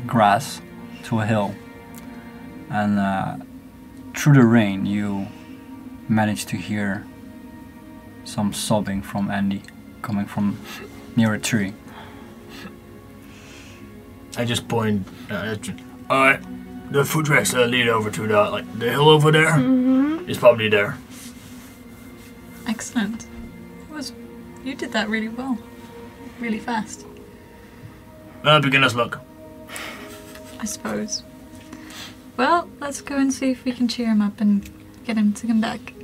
grass, to a hill. And through the rain, you manage to hear some sobbing from Andy, coming from near a tree. I just point. Alright, the foot tracks that lead over to the hill over there is probably there. Excellent. You did that really well. Really fast, Beginner's luck. I suppose. Well, let's go and see if we can cheer him up and get him to come back.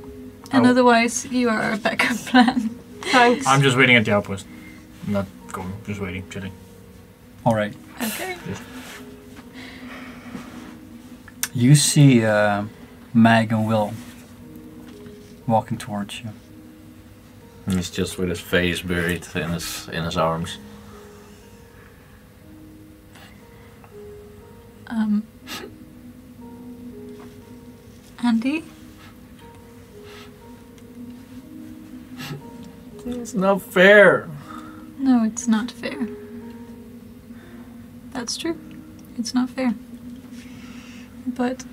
And otherwise, you are our backup plan. Thanks. I'm just waiting at the outpost. I'm not going, just waiting, chilling. Alright. Okay. You see Mag and Will walking towards you. He's just with his face buried in his arms. Andy? It's not fair. No, it's not fair. That's true. It's not fair. But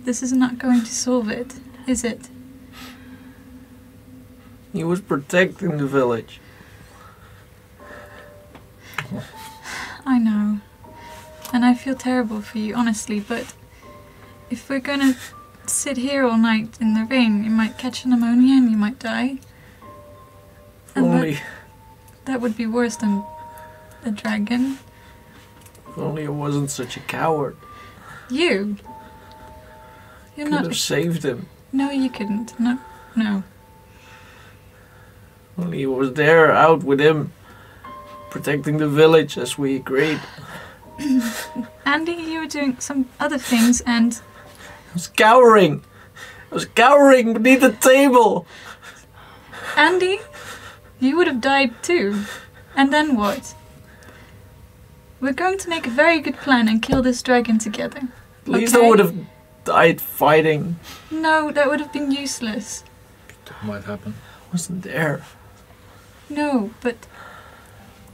this is not going to solve it, is it? He was protecting the village. I know. And I feel terrible for you, honestly, but if we're gonna sit here all night in the rain, you might catch pneumonia and you might die. And Only, that would be worse than a dragon. if only I wasn't such a coward. You? You're Could not. have saved him. No, you couldn't. No. No. Only I was there, out with him, protecting the village as we agreed. Andy, you were doing some other things and... I was cowering. I was cowering beneath the table. Andy, you would have died too. And then what? We're going to make a very good plan and kill this dragon together. At least Okay? I would have died fighting. No, that would have been useless. That might happen. I wasn't there. No, but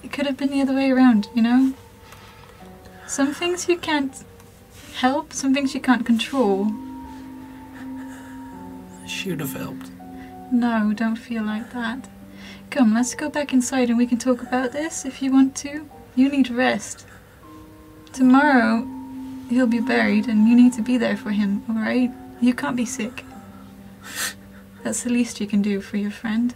it could have been the other way around, you know? Some things you can't help, some things you can't control. I should have helped. No, don't feel like that. Come, let's go back inside and we can talk about this if you want to. You need rest. Tomorrow, he'll be buried and you need to be there for him, alright? You can't be sick. That's the least you can do for your friend.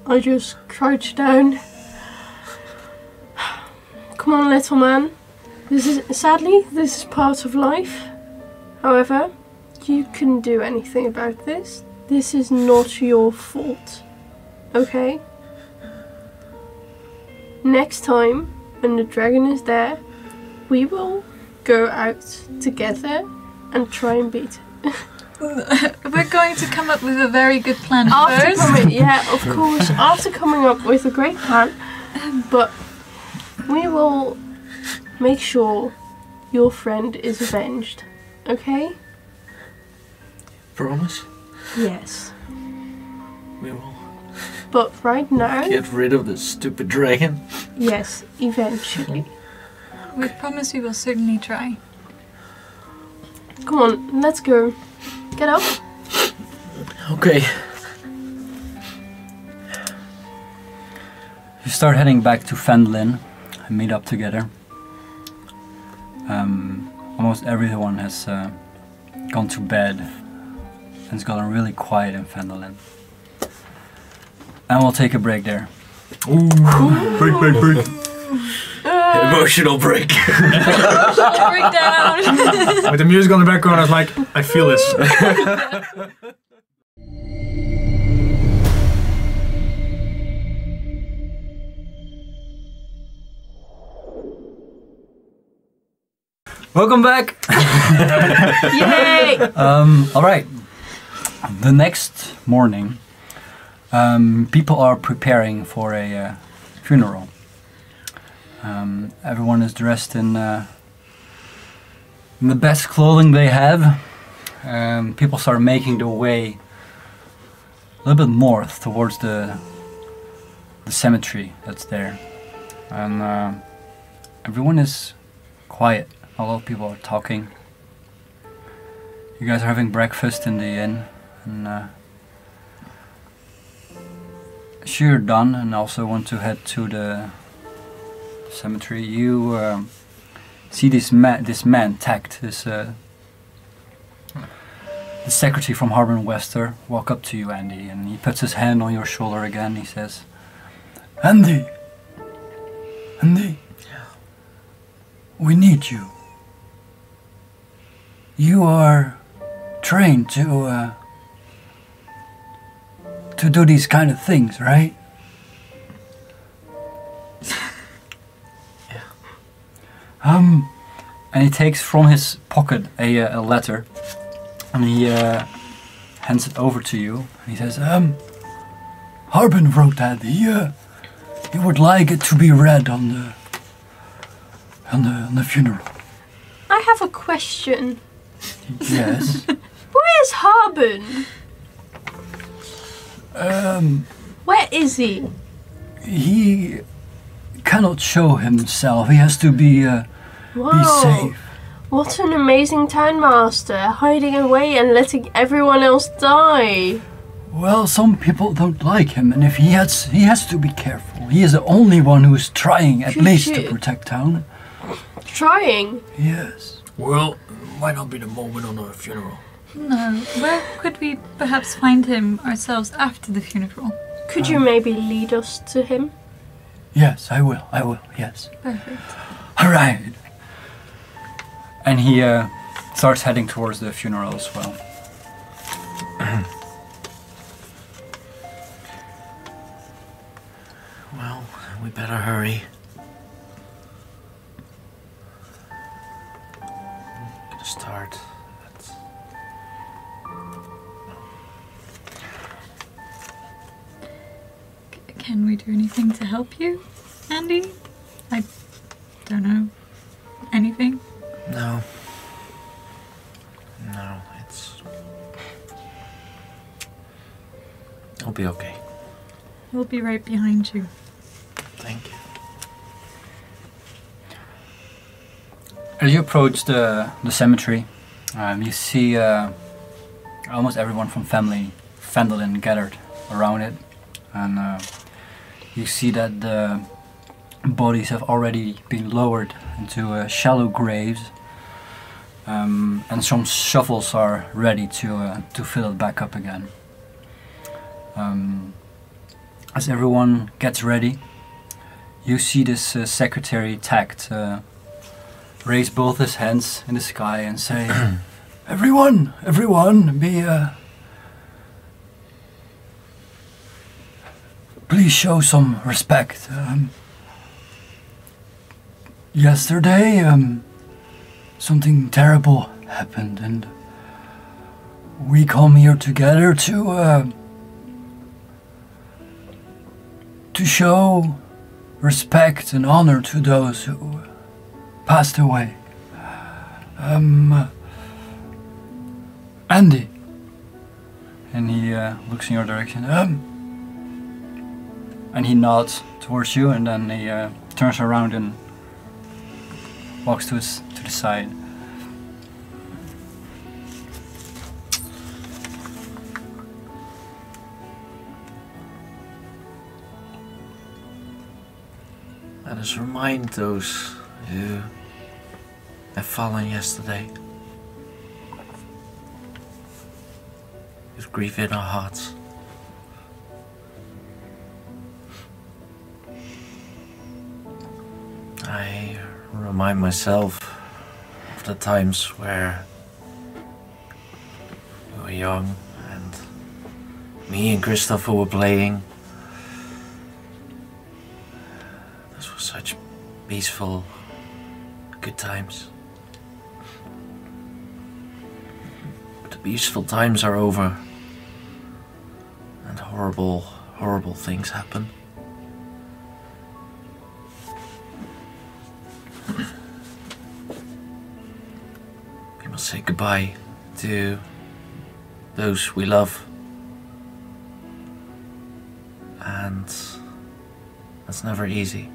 I just crouch down. Come on, little man. Sadly, this is part of life. However, you couldn't do anything about this. This is not your fault. Okay? Next time, when the dragon is there, we will go out together and try and beat it. We're going to come up with a very good plan After first. of course, after coming up with a great plan, but we will make sure your friend is avenged. Okay? Promise? Yes. We will But right now, get rid of this stupid dragon. yes, eventually. We promise we will certainly try. Come on, let's go. Get up. Okay. You start heading back to Phandalin and meet up together. Almost everyone has gone to bed and it's gotten really quiet in Phandalin. And we'll take a break there. Break. Emotional break. Break down! With the music on the background, I was like, I feel this. Welcome back! Yay! Alright. The next morning, people are preparing for a funeral. Everyone is dressed in the best clothing they have. People start making their way little bit north towards the cemetery that's there, and everyone is quiet. A lot of people are talking. You guys are having breakfast in the inn, and as you're done and also want to head to the cemetery, you see this man tagged, the secretary from Harbin Wester, walk up to you, Andy, and he puts his hand on your shoulder again. He says, Andy, we need you. You are trained to do these kind of things, right? And he takes from his pocket a letter, and he hands it over to you. And he says, Harbin wrote that. He would like it to be read on the funeral. I have a question. Yes. Where's Harbin? Where is he? He cannot show himself. He has to be safe. What an amazing Town Master, hiding away and letting everyone else die. Well, some people don't like him, and if he has to be careful. He is the only one who is trying at least to protect town. Trying? Yes. Well, might not be the moment on a funeral. No, where could we perhaps find him ourselves after the funeral? Could you maybe lead us to him? Yes, I will, yes. Perfect. Alright. And he starts heading towards the funeral as well. Well, we better hurry. I'm gonna start. Can we do anything to help you, Andy? I don't know. Anything? No. No, I'll be okay. We'll be right behind you. Thank you. As you approach the cemetery, you see almost everyone from Phandalin gathered around it, and you see that the bodies have already been lowered into shallow graves, and some shovels are ready to fill it back up again. As everyone gets ready, you see this secretary tagged raise both his hands in the sky and say, everyone, be please show some respect. Yesterday, something terrible happened, and we come here together to show respect and honor to those who passed away. Andy. And he looks in your direction. And he nods towards you, and then he turns around and walks to the side. Let us remind those who have fallen yesterday, with grief in our hearts. I remind myself of the times where we were young and me and Christopher were playing. Those were such peaceful, good times. But the peaceful times are over, and horrible, horrible things happen. We must say goodbye to those we love. And that's never easy.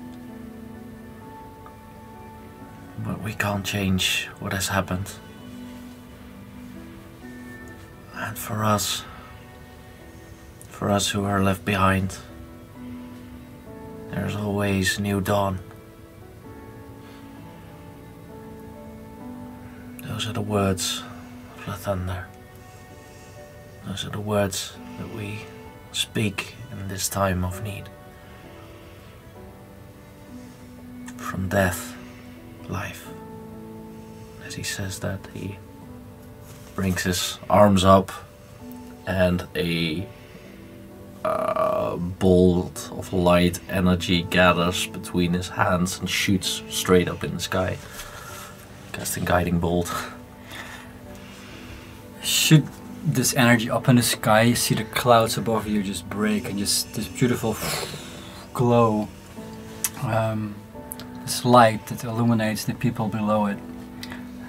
But we can't change what has happened. And for us who are left behind, there's always new dawn. Those are the words of the thunder. Those are the words that we speak in this time of need. From death, life. As he says that, he brings his arms up and a bolt of light energy gathers between his hands and shoots straight up in the sky. Casting Guiding Bolt. Shoot this energy up in the sky, you see the clouds above you just break and just this beautiful glow. This light that illuminates the people below it.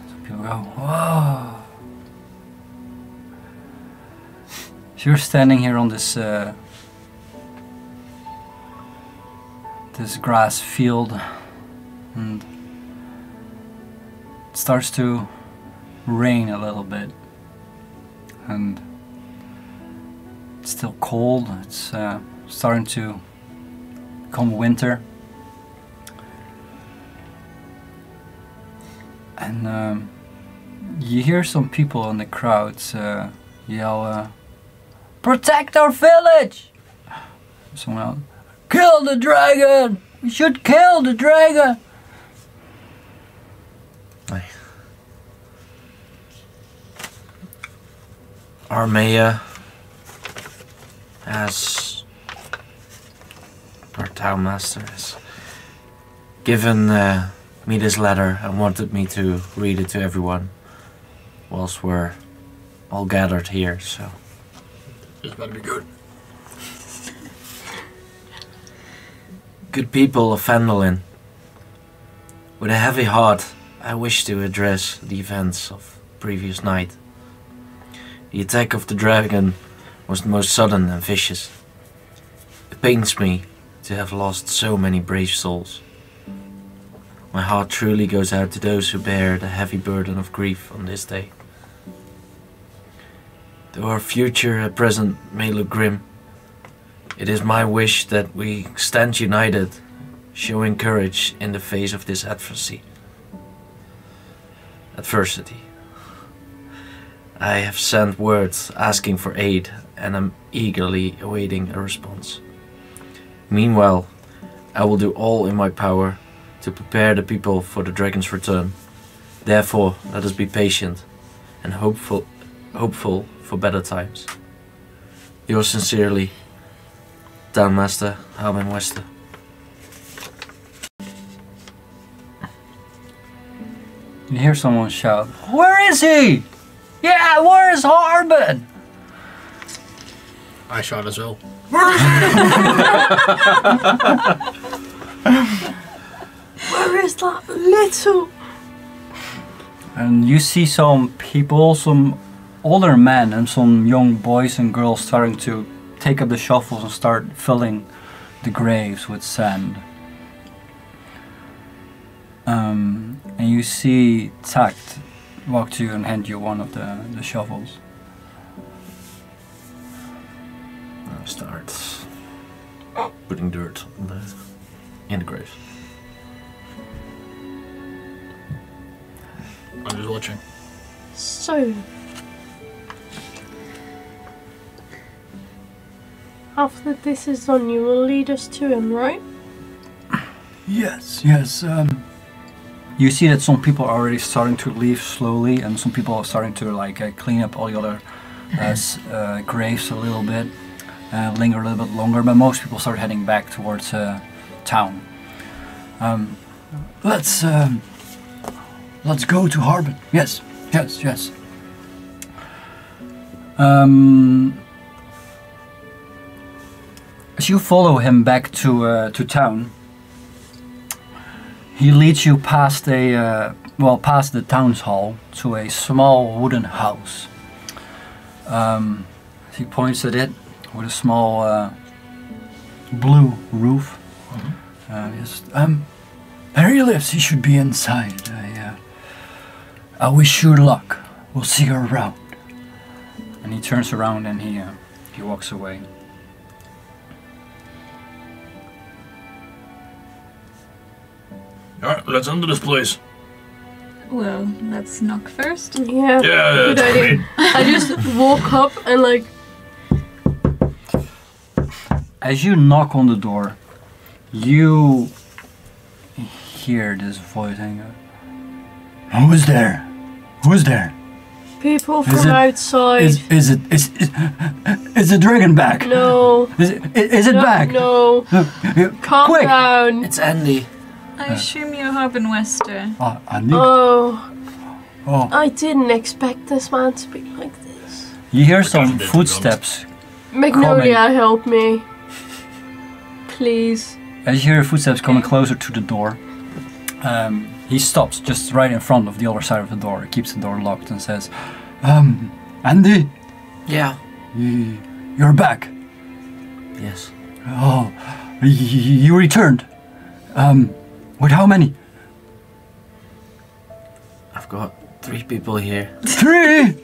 So people go, whoa! So you're standing here on this this grass field, and it starts to rain a little bit, and it's still cold. It's starting to become winter, and you hear some people in the crowds yell, "Protect our village!" Someone else, "Kill the dragon! We should kill the dragon!" Our mayor has, our town master has given me this letter and wanted me to read it to everyone whilst we're all gathered here, so. This better be good. Good people of Phandalin, with a heavy heart, I wish to address the events of previous night. The attack of the dragon was most sudden and vicious. It pains me to have lost so many brave souls. My heart truly goes out to those who bear the heavy burden of grief on this day. Though our future at present may look grim, it is my wish that we stand united, showing courage in the face of this adversity. I have sent words asking for aid and am eagerly awaiting a response. Meanwhile, I will do all in my power to prepare the people for the dragon's return. Therefore, let us be patient and hopeful for better times. Yours sincerely, Townmaster Harbin Wester. You hear someone shout, "Where is he? Yeah, where is Harbin?" I shot as well. Where is that little? And you see some people, some older men and some young boys and girls starting to take up the shovels and start filling the graves with sand. And you see Tact walk to you and hand you one of the shovels. I start putting dirt in the graves. I'm just watching. So, after this is done, you will lead us to him, right? Yes. You see that some people are already starting to leave slowly, and some people are starting to clean up all the other graves a little bit, linger a little bit longer. But most people start heading back towards town. Let's go to Harbin. Yes. As you follow him back to town, he leads you past past the town's hall to a small wooden house. He points at it with a small blue roof. Yes, there he lives. He should be inside. I wish you luck. We'll see you around. And he turns around and he walks away. Alright, let's enter this place. Well, let's knock first. Yeah. Good that's idea. me. I just walk up and like. As you knock on the door, you hear this voice and go, "Who is there? Who is there? People Is from it- outside. Is the dragon back? No. Is it back? No. Calm Quick. down. It's Andy. I assume you're Harbenwester. Andy? Oh, Oh. I didn't expect this man to be like this. You hear some did, to be footsteps. Magnolia, help me. Please. As you hear footsteps coming closer to the door, he stops just right in front of the other side of the door. He keeps the door locked and says, Andy, Yeah. you're back. Yes. Oh, you returned. With how many? I've got 3 people here. Three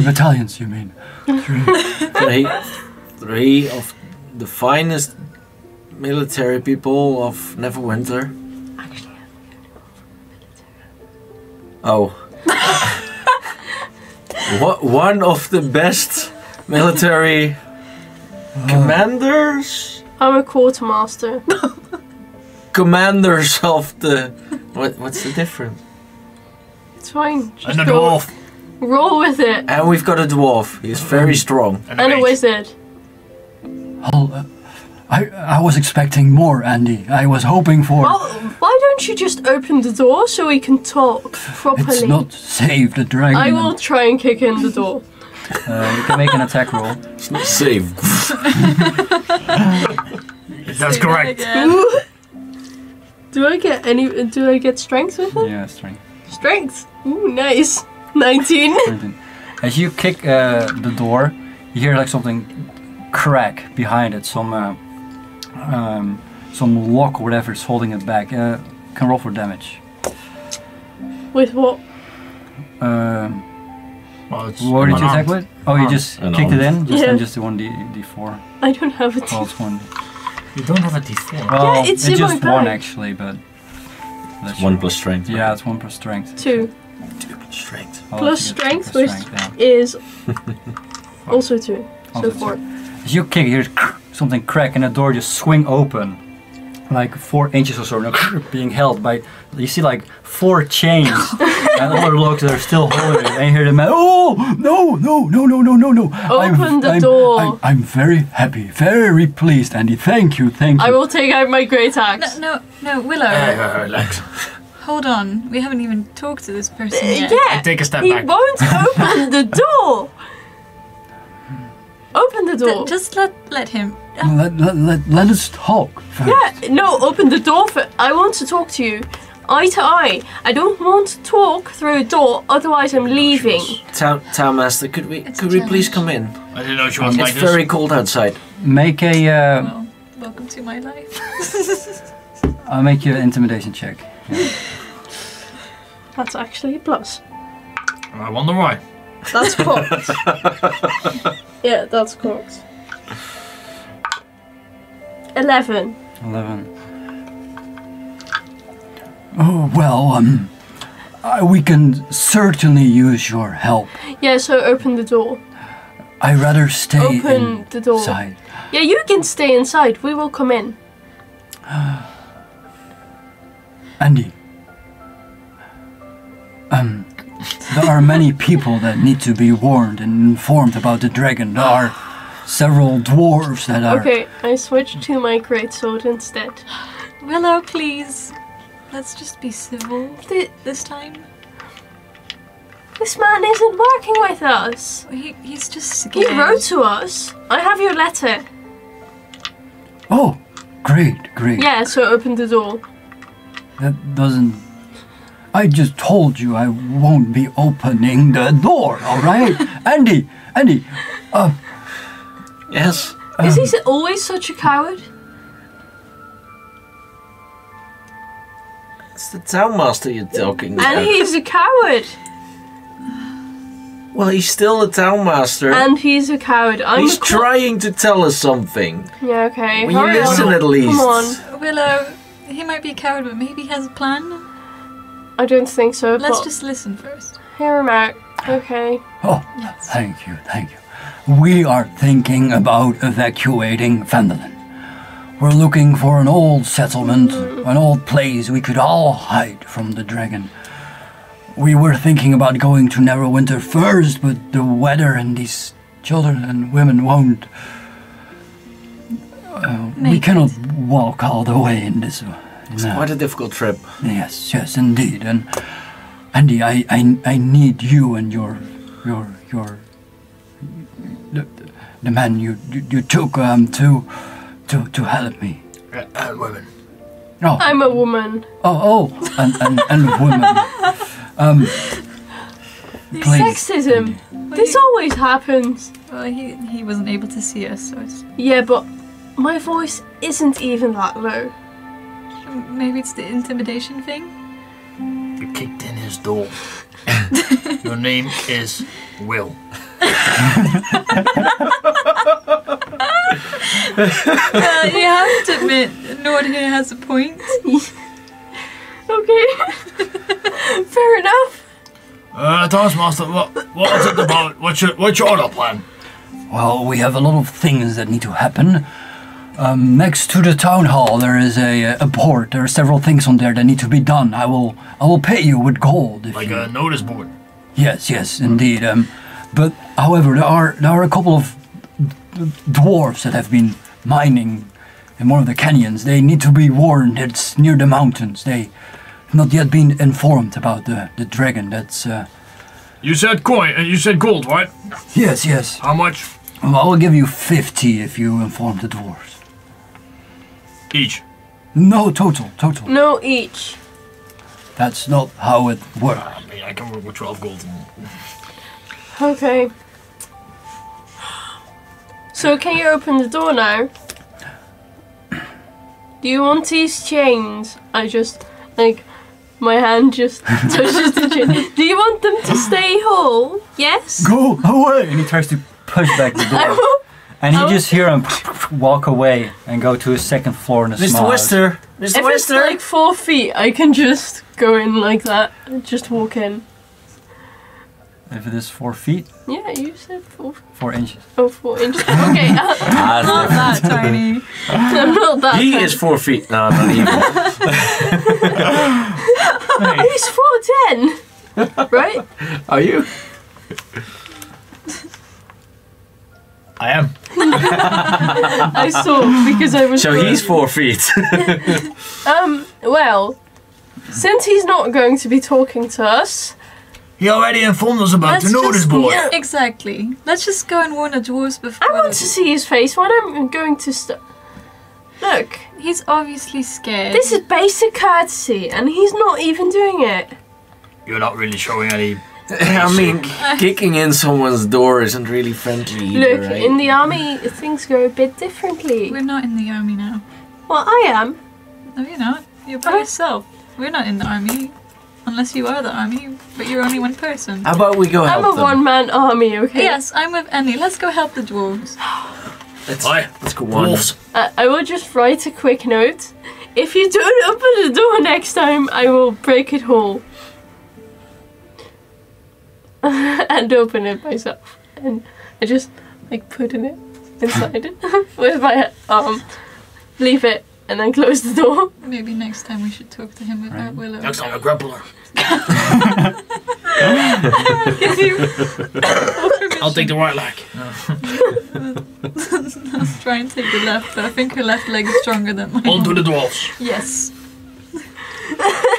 battalions, you mean? 3 of the finest military people of Neverwinter. Actually, Oh. One of the best military commanders? I'm a quartermaster. Commanders of the... What's the difference? It's fine. Just And a go. dwarf. Roll with it. And we've got a dwarf. He's very strong. And a mage. wizard. I was expecting more, Andy. I was hoping for... Well, why don't you just open the door so we can talk properly? It's not save the dragon. I will try and kick in the door. You can make an attack roll. It's not safe. That's Say that correct. again. Ooh. Do I get strength with it? Yeah, strength. Strength. Ooh, nice. 19. As you kick the door, you hear like something crack behind it. Some lock or whatever is holding it back. Can roll for damage. With what? Well, it's What did you attack unarmed. with? Oh, you just Unarmed. kicked it in? Yeah. And just the 1d4. I don't have a Well, it's one. You don't have a d4. Well, it's in just my one bag. actually, but... that's 1 your- plus strength. Yeah, it's 1 plus strength. 2. 2 plus strength. I'll Plus let you get strength, plus which strength, yeah. is also 2. So Also 4. As you kick, you hear something crack and the door just swing open. Like 4 inches or so, and being held by, you see like 4 chains and other locks that are still holding it. And you hear the man, oh, no. Open the door. I'm very happy, very pleased, Andy. Thank you. I will take out my great axe. No, Willow. Relax. Hold on. We haven't even talked to this person yet. Yeah, Take a step he back. won't open the door. Open the door. Just let him. Let us talk first. Yeah, no, open the door. I want to talk to you, eye to eye. I don't want to talk through a door. Otherwise, I'm leaving. Townmaster, could we please come in? I didn't know she was It's like this. very cold outside. Make a, Well, welcome to my life. I'll make you an intimidation check. Yeah. That's actually a plus. I wonder why. That's cocked. Yeah, that's cocked. 11. 11. Oh, well, we can certainly use your help. Yeah, so open the door. I'd rather stay Open the door. inside. Yeah, you can stay inside. We will come in. Andy, there are many people that need to be warned and informed about the dragon. There are several dwarves that are... Okay, I switched to my greatsword instead. Willow, please. Let's just be civil this time. This man isn't working with us. He's just He scared. wrote to us. I have your letter. Oh, great. Yeah, so open the door. That doesn't... I just told you I won't be opening the door, all right? Andy, Yes. Is he always such a coward? It's the town master you're talking about. And he's a coward. Well, he's still the town master. And he's a coward. He's trying to tell us something. Yeah, okay. Will you listen at least? Come on. Willow, he might be a coward, but maybe he has a plan. I don't think so. Let's but just listen first. hear him out. Okay. Oh, thank you, thank you. We are thinking about evacuating Phandalin. We're looking for an old settlement, an old place we could all hide from the dragon. We were thinking about going to Neverwinter first, but the weather and these children and women won't. We cannot walk all the way in this. It's quite a difficult trip. Yes, yes, indeed. And Andy, I need you and the man you took to help me. And women. Oh, I'm a woman. and women. Please. Sexism. Well, This always happens. Well, he wasn't able to see us, so it's, Yeah, but my voice isn't even that low. maybe it's the intimidation thing. You kicked in his door. Your name is Will. You have to admit, Nord here has a point. Okay. Fair enough. Taskmaster, what is it about? What's your other plan? Well, we have a lot of things that need to happen. Next to the town hall, there is a board. There are several things on there that need to be done. I will pay you with gold. If Like you... a notice board. Yes, indeed. But however, there are a couple of dwarves that have been mining in one of the canyons. They need to be warned. It's near the mountains. They have not yet been informed about the dragon. That's You said coin, and you said gold, right? yes. How much? Well, I will give you 50 if you inform the dwarves. Each. No, total. No, each. That's not how it works. I mean, I can work with 12 gold. Okay. So can you open the door now? Do you want these chains? I just, my hand just touches the chain. Do you want them to stay whole? Yes? Go away! And he tries to push back the door. And you just hear him walk away and go to his second floor in a small house. Mr. If it's like 4 feet, I can just go in like that and just walk in. If it is 4 feet, Yeah, you said 4. 4 inches. Oh, 4 inches. Okay, Not that tiny. I'm not that He tiny. is 4 feet. No, not even. He's 4'10", right? Are you? I am. I saw because I was. So he's 4 feet. Well, since he's not going to be talking to us, He already informed us about the notice board. Exactly. Let's just go and warn the dwarves before. I want to see his face when I'm going to Look, He's obviously scared. this is basic courtesy, and he's not even doing it. You're not really showing any. I mean, kicking in someone's door isn't really friendly either, Look, right? in the army, things go a bit differently. We're not in the army now. Well, I am. No, you're not. You're by yourself. We're not in the army. Unless you are the army, but you're only one person. How about we go help I'm a them? one-man army, okay? Yes, I'm with Annie. Let's go help the dwarves. Let's go on. Wolves. I will just write a quick note. If you don't open the door next time, I will break it whole. And open it myself. And I just, put it inside it with my arm. Leave it, and then close the door. Maybe next time we should talk to him about Willow. Next time I grapple her. Give you I'll take the right leg. Let's try and take the left, but I think her left leg is stronger than mine. On to the dwarves. Yes.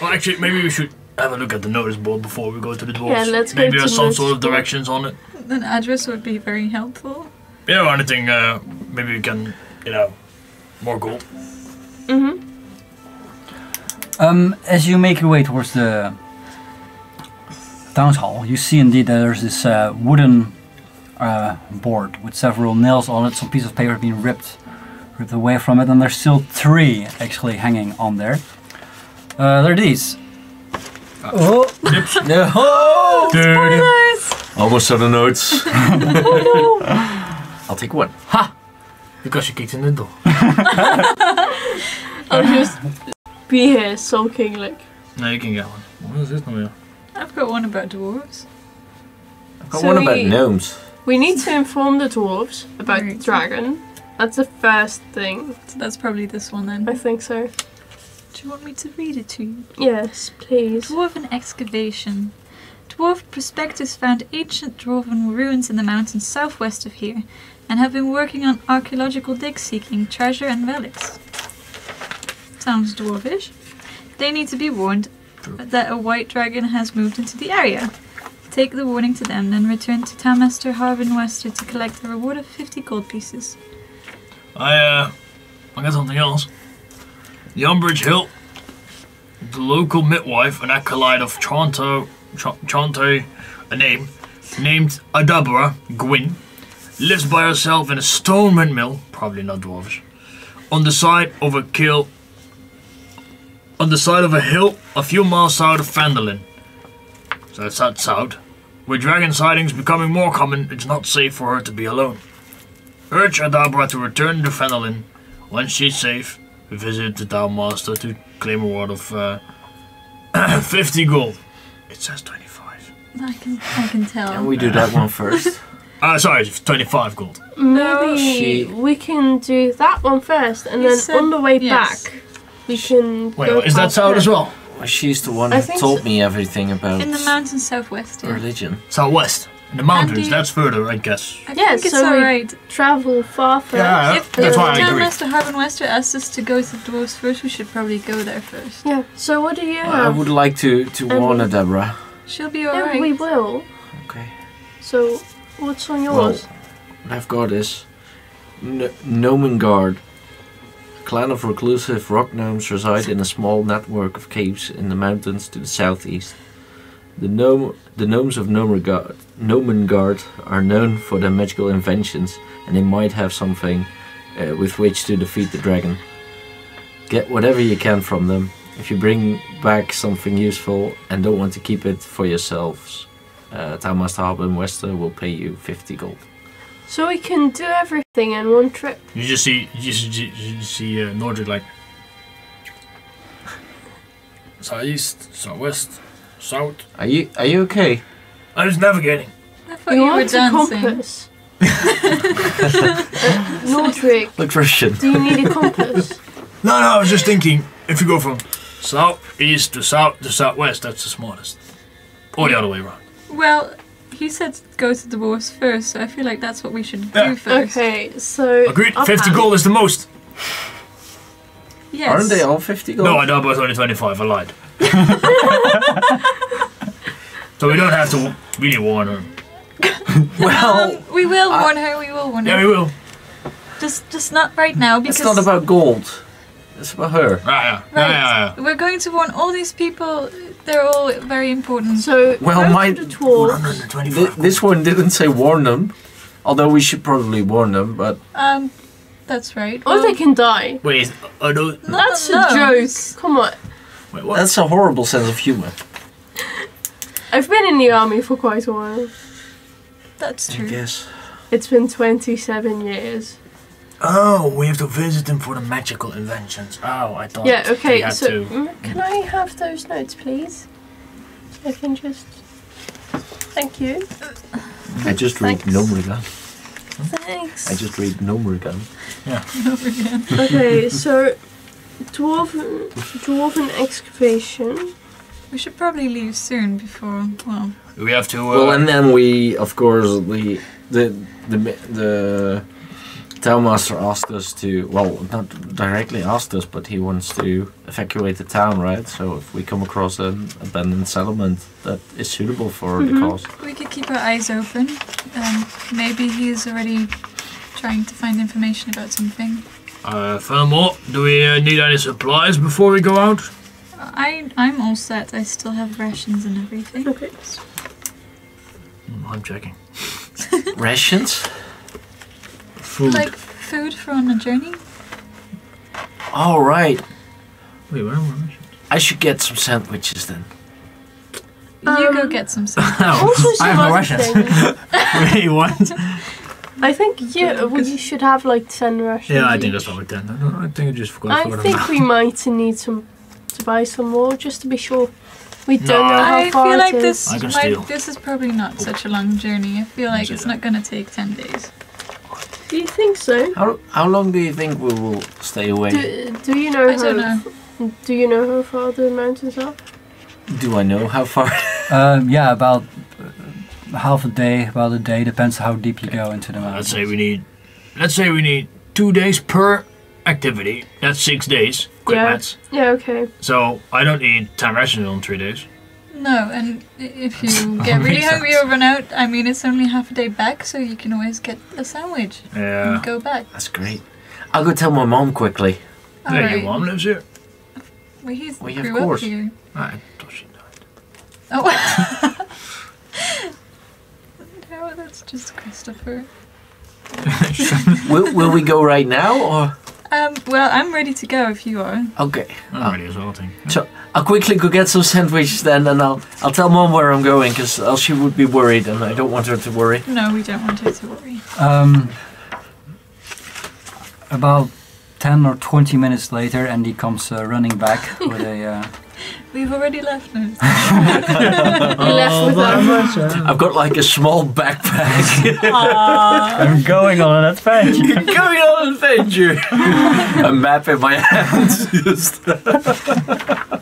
Well, actually, maybe we should have a look at the notice board before we go to the dwarves. Yeah, let's go Maybe to there's the some notice sort of board. directions on it. An address would be very helpful. Yeah, or anything. Maybe we can, more gold. Mm-hmm. As you make your way towards the town hall, you see indeed that there's this wooden board with several nails on it. Some piece of paper being ripped away from it, and there's still 3 actually hanging on there. They're these. Oh! No! Almost on the notes. Oh no! I'll take 1. Ha! Because you kicked in the door. I'll just be here sulking like. No, you can get one. What is this now? I've got one about dwarves. I've got So one about we- gnomes. We need to inform the dwarves about the Right. dragon. That's the first thing. So that's probably this one then. I think so. Do you want me to read it to you? Yes, please. Dwarven Excavation. Dwarf prospectors found ancient dwarven ruins in the mountains southwest of here and have been working on archaeological digs seeking treasure and relics. Sounds dwarvish. They need to be warned that a white dragon has moved into the area. Take the warning to them, then return to Townmaster Harvin Wester to collect a reward of 50 gold pieces. I got something else. The Umbridge Hill, the local midwife, an acolyte of Chante, a name, named Adabra Gwyn, lives by herself in a stone windmill, probably not dwarvish, on the side of a hill a few miles south of Phandalin. So that's south. With dragon sightings becoming more common, it's not safe for her to be alone. Urge Adabra to return to Phandalin. Once she's safe, visit the Townmaster to claim a reward of 50 gold. It says 25. I can tell. Can we do that one first? Sorry, 25 gold. Maybe she- we can do that one first, and You then said- on the way yes. back, we can. Wait, go is that past south her. as well? Well, she's the one I who think told so. me everything about In the mountains southwest. Yeah. religion. Southwest. In the mountains, Andy- that's further, I guess. I Yeah, think it's so we- alright. Travel far first. Yeah, If that's why I agree. Townmaster Harvin Wester asked us to go to the dwarves first, we should probably go there first. Yeah. So what do you I have? would like to warn Adabra. She'll be Yeah, alright. we will. Okay. So what's on Well, yours? what I've got is Gnomengard. A clan of reclusive rock gnomes reside in a small network of caves in the mountains to the southeast. The gnomes of Gnomengard are known for their magical inventions, and they might have something with which to defeat the dragon. Get whatever you can from them. If you bring back something useful and don't want to keep it for yourselves, Townmaster Harvin Wester will pay you 50 gold. So we can do everything in one trip. You just see Nordric like southeast, southwest, south. Are you okay? I was navigating. I thought We you were want a dancing. compass. Nordric, Look Russian. do you need a compass? No, I was just thinking, if you go from southeast to south to southwest, that's the smartest. Or the other way around. Well, he said go to the dwarves first, so I feel like that's what we should Yeah. do first. Okay, so Agreed, 50 offhand- gold is the most. Yes. Aren't they all 50 gold? No, I know about only 25, I lied. So we don't have to really warn her. Well, We will warn her. We will warn Yeah, her. we will. Just not right now because it's not about gold. It's about her. Yeah. right. We're going to warn all these people. They're all very important. So Well, go my- to the dwarves. 125. This one didn't say warn them, although we should probably warn them, but That's right. Or they can die. Wait, are those... No, That's no, a no. joke. Come on. Wait, what? that's a horrible sense of humor. I've been in the army for quite a while. That's I true. guess. It's been 27 years. Oh, we have to visit them for the magical inventions. Oh, I thought Yeah, we okay, had so to. can I have those notes, please? I can just... Thank you. I just read Thanks. Gnomerigan. Thanks. I just read Gnomerigan. Over again. Okay, so dwarven excavation. We should probably leave soon before. Well, We have to... Well, and then we, of course, the townmaster asked us to, well, not directly asked us, but he wants to evacuate the town, right? So if we come across an abandoned settlement that is suitable for the cause. we could keep our eyes open. Maybe he's already trying to find information about something. furthermore, do we need any supplies before we go out? I'm all set. I still have rations and everything. Okay. I'm checking. Rations? Food. Like food for on a journey? All right. Wait, where am I? I should get some sandwiches then. You go get some soup. Also, I have no some other rations. things. Wait, what? I think you should have like 10 rations. Yeah, I think each. that's probably 10. I think I just forgot. I think we might need to buy some more just to be sure. We don't know how I far feel like it is. I can steal. this is probably not such a long journey. I feel like it's not gonna take 10 days. Do you think so? How long do you think we will stay away? Do you know I don't know. Do you know how far the mountains are? Do I know how far? Yeah, about half a day, about a day, depends how deep you go into the mountains. Let's say we need 2 days per activity. That's 6 days. Quick Yeah. maths. Yeah, okay. So I don't need 10 rations on 3 days. No, and if you get really Makes hungry or run out, I mean, it's only half a day back, so you can always get a sandwich Yeah. and go back. That's great. I'll go tell my mom quickly. Yeah, Alright. your mom lives here. Well, Well, yeah, of grew up course. here. I thought she died. Oh. No, that's just Christopher. Will we go right now or? Well, I'm ready to go if you are. Okay. I'm ready as well, I think. So I'll quickly go get some sandwiches then, and I'll tell mom where I'm going, because else she would be worried, and I don't want her to worry. No, we don't want her to worry. About 10 or 20 minutes later, Andy comes running back with a... We've already left now. You left with them. I've got like a small backpack. I'm going on an adventure. Going on an adventure. A map in my hands. Just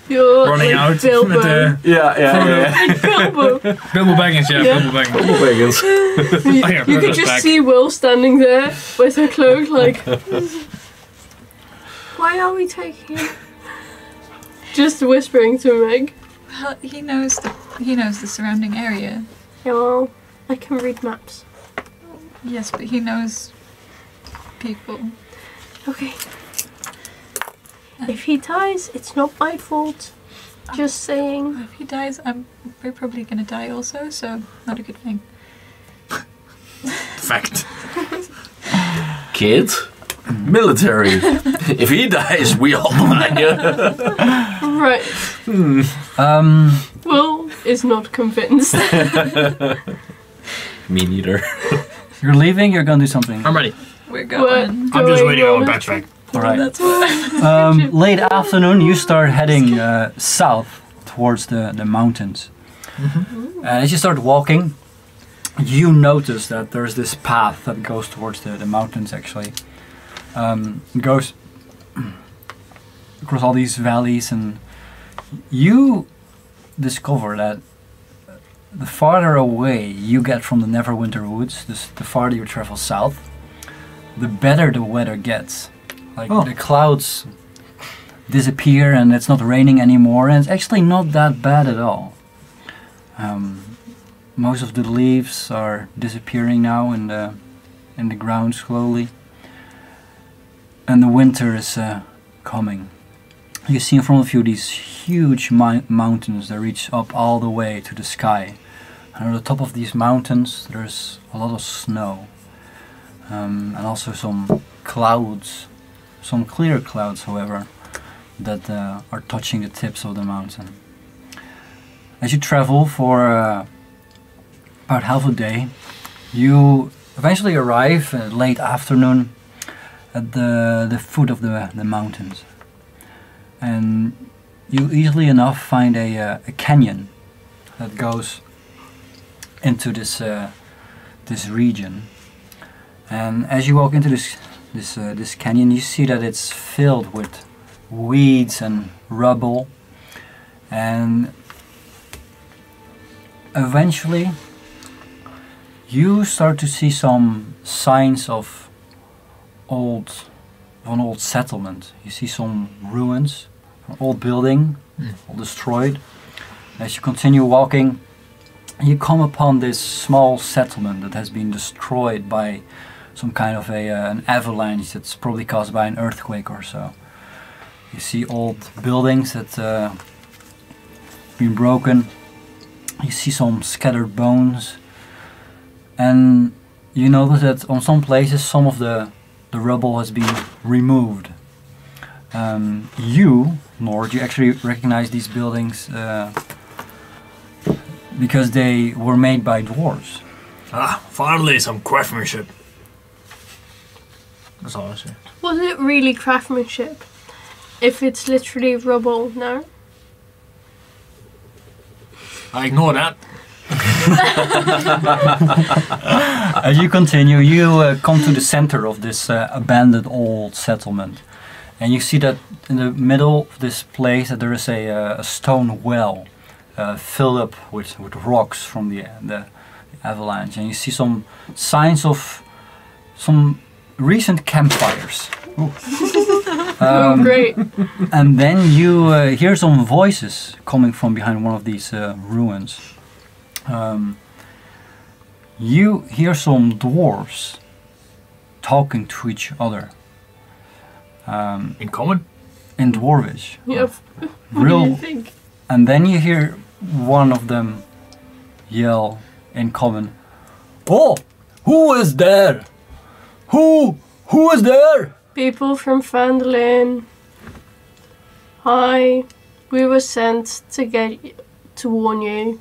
You're Running like out Bilbo. with the yeah. Bilbo. Bilbo Baggins, yeah, Yeah. Bilbo Baggins. Double bagels. You, Oh, yeah, you could Bilbo's just back. see Will standing there with her cloak, like. Why are we taking him? Just whispering to Meg. Well, he knows the surrounding area. Yeah, well, I can read maps. Yes, but he knows people. Okay. If he dies, it's not my fault. Just saying. If he dies, we're probably gonna die also, so not a good thing. Fact. Kid. Military. If he dies, we all die. Right. Will is not convinced. Me neither. You're leaving, you're gonna do something. I'm ready. We're going. I'm just waiting on my Going backpack. Alright. That's what. Late afternoon, you start heading south towards the mountains. And as you start walking, you notice that there's this path that goes towards the mountains actually. It goes across all these valleys, and you discover that the farther away you get from the Neverwinter Woods, the farther you travel south, the better the weather gets. Like the clouds disappear and it's not raining anymore, and it's actually not that bad at all. Most of the leaves are disappearing now in the ground slowly, and the winter is coming. You see in front of you these huge mountains that reach up all the way to the sky. And on the top of these mountains there's a lot of snow, and also some clouds, some clear clouds however, that are touching the tips of the mountain. As you travel for about half a day, you eventually arrive late afternoon at the foot of the mountains, and you easily enough find a canyon that goes into this region. And as you walk into this canyon, you see that it's filled with weeds and rubble, and eventually you start to see some signs of an old settlement. You see some ruins, an old building, all destroyed. As you continue walking, you come upon this small settlement that has been destroyed by some kind of an avalanche that's probably caused by an earthquake or so. You see old buildings that been broken. You see some scattered bones, And you notice that on some places some of the rubble has been removed. You, Nord, you actually recognize these buildings because they were made by dwarves. Ah, finally some craftsmanship. That's all I say. Was it really craftsmanship? If it's literally rubble, no? I ignore that. As you continue, you come to the center of this abandoned old settlement. And you see that in the middle of this place that there is a stone well filled up with rocks from the avalanche. And you see some signs of some recent campfires. Oh, great. And then you hear some voices coming from behind one of these ruins. You hear some dwarves talking to each other. In common? In Dwarvish. Yeah. What do Real. you think? And then you hear one of them yell in common, "Oh, who is there? Who is there?" People from Phandalin. Hi. We were sent to warn you.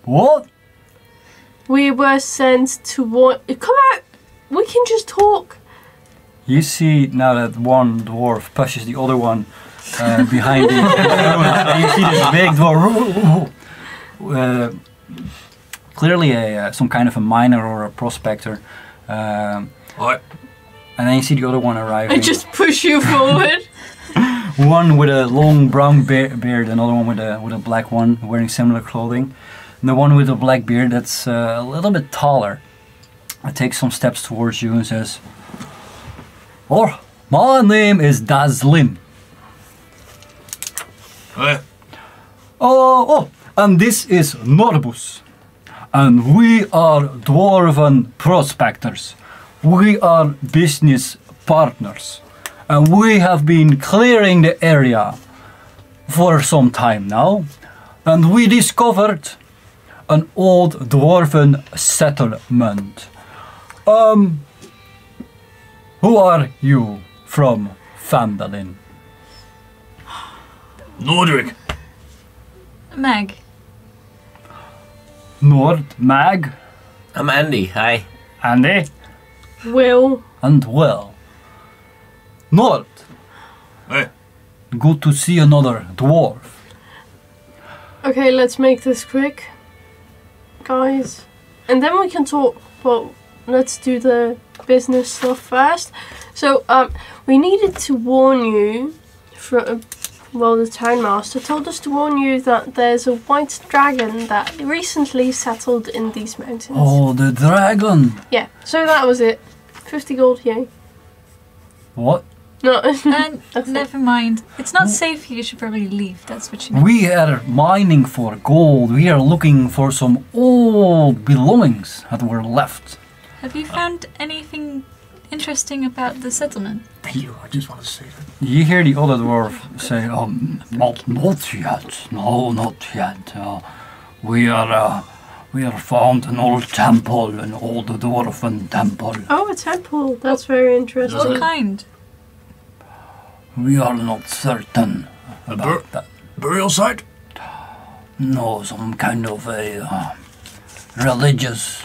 What? We were sent to warn. Come out! We can just talk. You see now that one dwarf pushes the other one behind the and you see this big dwarf, clearly some kind of a miner or a prospector. Alright. And then you see the other one arriving. I just push you forward. One with a long brown beard, another one with a black one, wearing similar clothing. And the one with the black beard that's a little bit taller takes some steps towards you and says, "Oh, my name is Dazlin. Hey. Oh, and this is Norbus. And we are dwarven prospectors. We are business partners. And we have been clearing the area for some time now. And we discovered an old dwarven settlement. Who are you from Phandalin?" Nordric. Meg. Nord, Mag, I'm Andy. Hi. Andy, Will. and Will. Nord, Hey. good to see another dwarf. Okay, let's make this quick, guys. And then we can talk, but let's do the business stuff first. So, we needed to warn you, the town master told us to warn you that there's a white dragon that recently settled in these mountains. Oh, the dragon. Yeah, so that was it. 50 gold, yay. What? No. And That's it. never mind. It's not safe here. You should probably leave. That's what you meant. We are mining for gold. We are looking for some old belongings that were left. Have you found anything interesting about the settlement? Thank you. I just want to say that. You hear the other dwarf say, not yet. No, not yet. We are found an old temple, an old dwarven temple. Oh, a temple. That's very interesting. What kind? We are not certain about that. Burial site? No, some kind of a religious,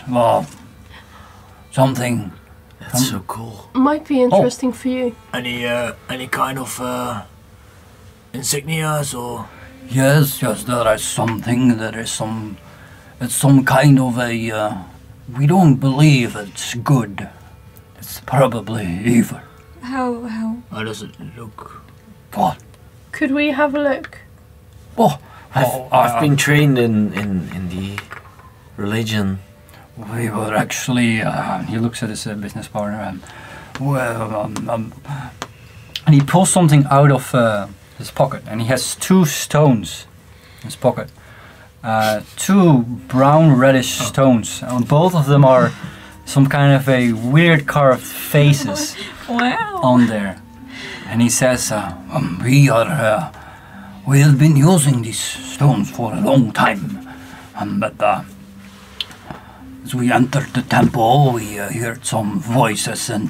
something. That's so cool. Might be interesting for you. Any kind of insignias or? Yes, there is something. It's some kind of a. We don't believe it's good. It's probably evil. How? How does it look? What? Could we have a look? I've been trained in the religion. We were actually. He looks at his business partner. And he pulls something out of his pocket, and he has two stones in his pocket. Two brown reddish stones. And both of them are some kind of a weird carved faces Wow. on there. And he says, we have been using these stones for a long time. But As we entered the temple, we heard some voices and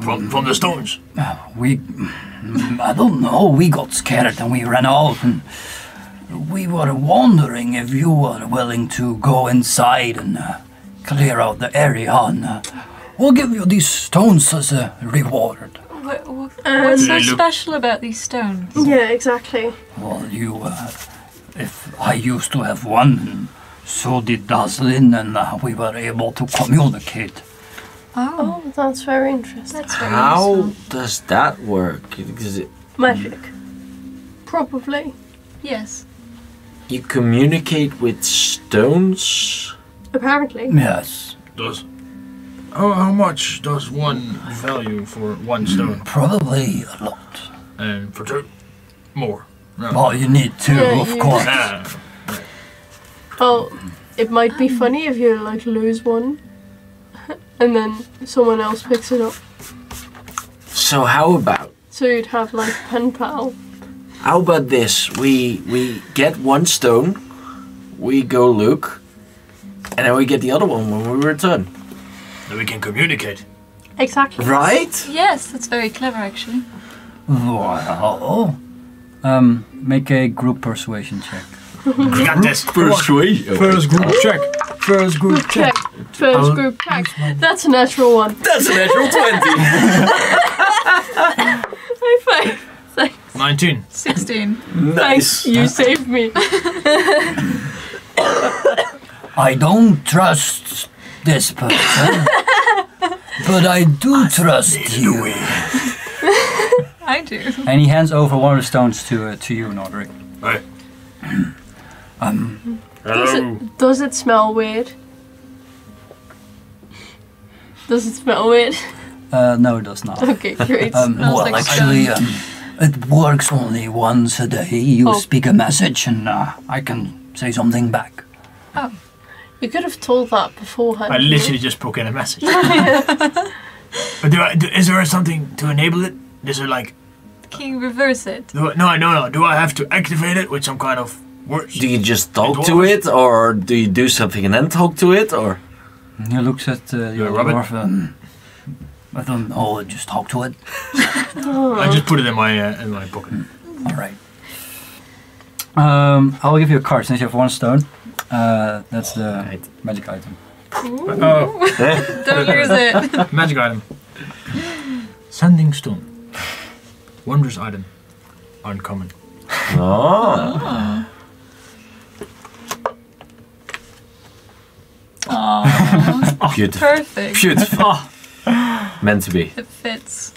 From the stones. I don't know, we got scared and we ran out and we were wondering if you were willing to go inside and clear out the area and we'll give you these stones as a reward. What's so special about these stones? Yeah, exactly. Well, if I used to have one, and so did Daslin, and we were able to communicate. Oh, Oh, that's very interesting. that's very How useful. does that work? Is it, Magic. Probably. Yes. you communicate with stones? Apparently. Yes, How much does one value for one stone? probably a lot. And for two? More. No. Well, you need two, Yeah, of you- course. Oh, it might be funny if you like lose one and then someone else picks it up. So how about So you'd have like pen pal. this? We get one stone, we go look, and then we get the other one when we return. Then we can communicate. Exactly. Right? Yes, that's very clever, actually. Well, make a group persuasion check. We got this. Persuasion. First group check. First group check. First group check. That's a natural one. That's a natural 20. High five. Thanks. 19. 16. Thanks. You saved me. I don't trust this person, but I do trust you. I do. And he hands over one of the stones to you, Nordric. Hey. Hello. Does it smell weird? Does it smell weird? No, it does not. Okay, great. Smells Well, like actually, it works only once a day. You Oh. speak a message and I can say something back. You could have told that beforehand. I literally just broke in a message. But is there something to enable it? Is there like... Can you reverse it? No. Do I have to activate it with some kind of words? Do you just talk to it, or do you do something and then talk to it, or? He looks at your rub it? dwarf. I don't know. Just talk to it. I just put it in my pocket. All right. I'll give you a card since you have one stone. That's the Right. magic item. Oh, Don't lose it. magic item. Sending stone. Wondrous item. Uncommon. Oh. Aww. Beautiful. Perfect. Beautiful. Meant to be. It fits.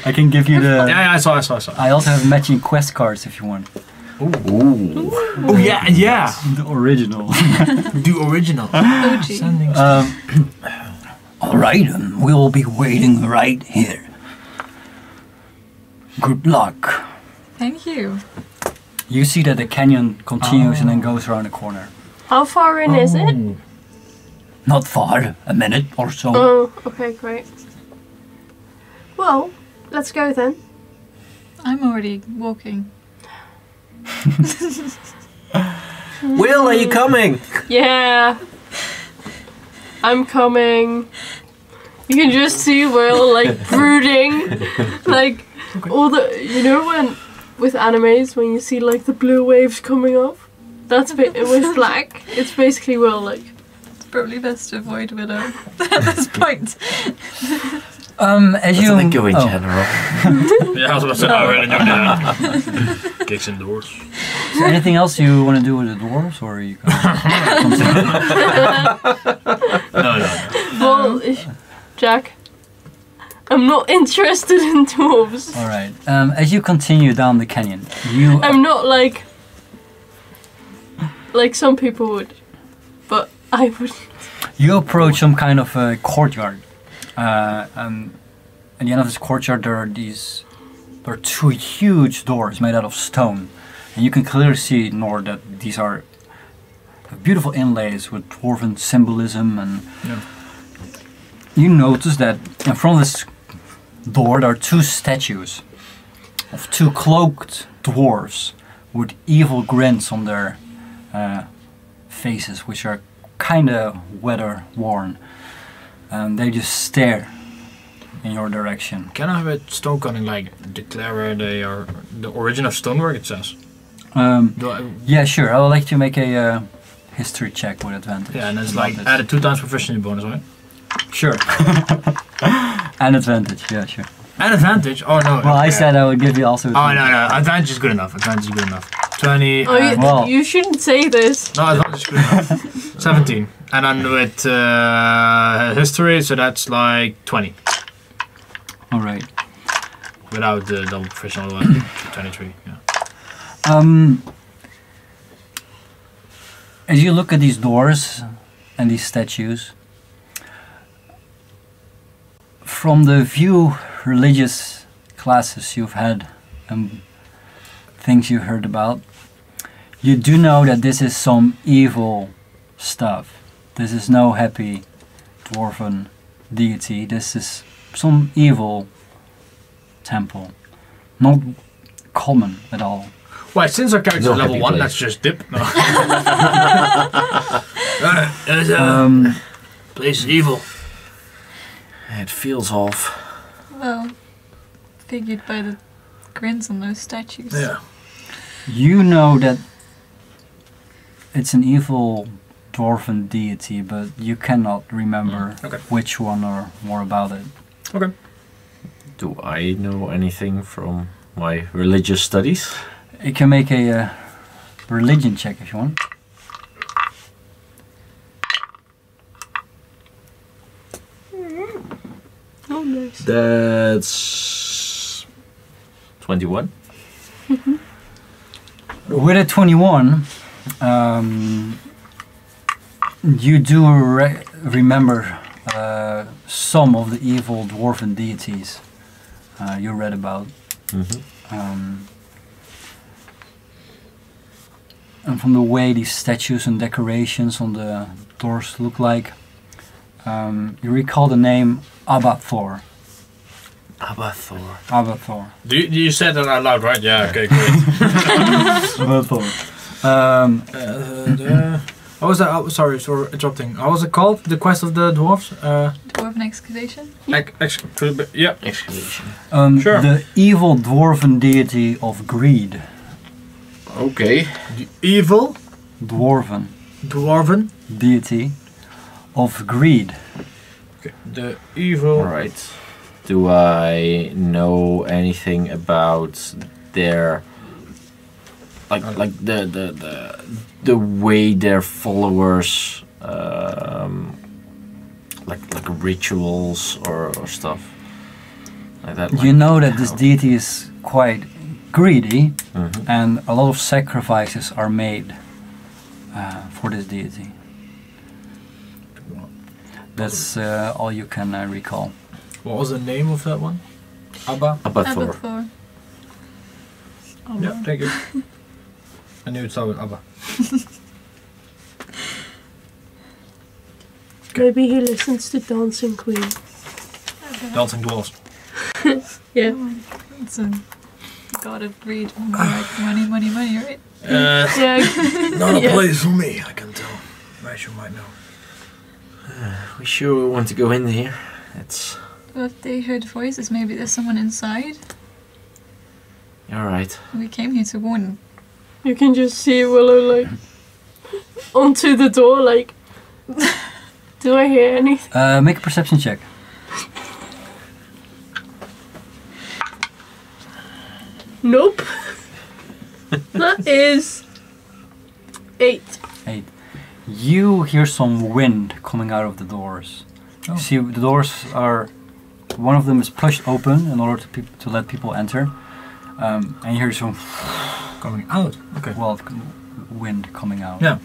I can give you the. Yeah, I saw. I also have matching quest cards if you want. Ooh. Oh yeah. The original. The original. OG. Sending stone. All right, we'll be waiting right here. Good luck. Thank you. You see that the canyon continues and then goes around the corner. How far in is it? Not far, a minute or so. Oh, okay, great. Well, let's go then. I'm already walking. Will, are you coming? Yeah. I'm coming. You can just see Will like brooding. Like all the when with animes when you see like the blue waves coming off. That's with black. It's basically Will like. It's probably best to avoid Willow at this point. As you Doesn't it go in general? Yeah, I was about to say, I really know that. Kicks indoors. Is there anything else you want to do with the dwarves, or are you? No. Well, Jack, I'm not interested in dwarves. All right. As you continue down the canyon, you. I'm not like some people would, but I would. You approach some kind of a courtyard. And at the end of this courtyard, there are two huge doors made out of stone, and you can clearly see Nord that these are beautiful inlays with dwarven symbolism. And you notice that in front of this door there are two statues of two cloaked dwarves with evil grins on their faces, which are kind of weather-worn. They just stare in your direction. Can I have a stone cutting like declare where they are the origin of stonework? It says. Yeah, sure. I would like to make a history check with advantage. Yeah, and it's like added 2 times proficiency bonus, right? Sure. And advantage. Yeah, sure. And advantage? Oh no. Well, I said I would give you also. Oh no, advantage is good enough. Advantage is good enough. 20. Oh, well. you shouldn't say this. No, advantage is good enough. 17. And then with history, so that's like 20. All right. Without the double professional one, 23. Yeah. As you look at these doors and these statues, from the few religious classes you've had and things you heard about, you do know that this is some evil stuff. This is no happy dwarven deity. This is some evil temple. Not common at all. Wait, since our character is level 1, place. let's just dip. No. Place is evil. It feels off. Well, figured by the grins on those statues. Yeah. You know that it's an evil dwarven deity, but you cannot remember Okay. which one or more about it. Okay. Do I know anything from my religious studies? You can make a religion check if you want. Oh, nice. That's 21. With a 21, you do remember some of the evil dwarven deities you read about. And from the way these statues and decorations on the doors look like, you recall the name Abathor. Abathor. Abathor. You said that out loud, right? Yeah, okay, great. Abathor. What was that? Oh, sorry for interrupting. How was it called? The Quest of the Dwarves? Dwarven Excavation? Yeah. Excavation. Sure. The evil dwarven deity of greed. Okay. The evil Dwarven dwarven. deity of greed. Okay. The evil. Alright. Do I know anything about their like the way their followers like rituals or stuff like that? You know that this deity is quite greedy, Mhm. and a lot of sacrifices are made for this deity. That's all you can recall. What was the name of that one? Abba? Abathor. Abathor. Yeah, thank you. I knew it started with Abba. Maybe he listens to Dancing Queen. Dancing Dwarves. Yeah. It's a god of greed. Like money, money, money, right? Yeah. Not a Yeah. place for me, I can tell. As you might know. We sure want to go in here. It's Well, if they heard voices, maybe there's someone inside. alright. We came here to warn. You can just see Willow like onto the door like do I hear anything? Make a perception check. Nope. That is 8. 8. You hear some wind coming out of the doors. Oh. You see, the doors are. One of them is pushed open in order to let people enter, and you hear some Coming out. Okay. wind coming out. Yeah.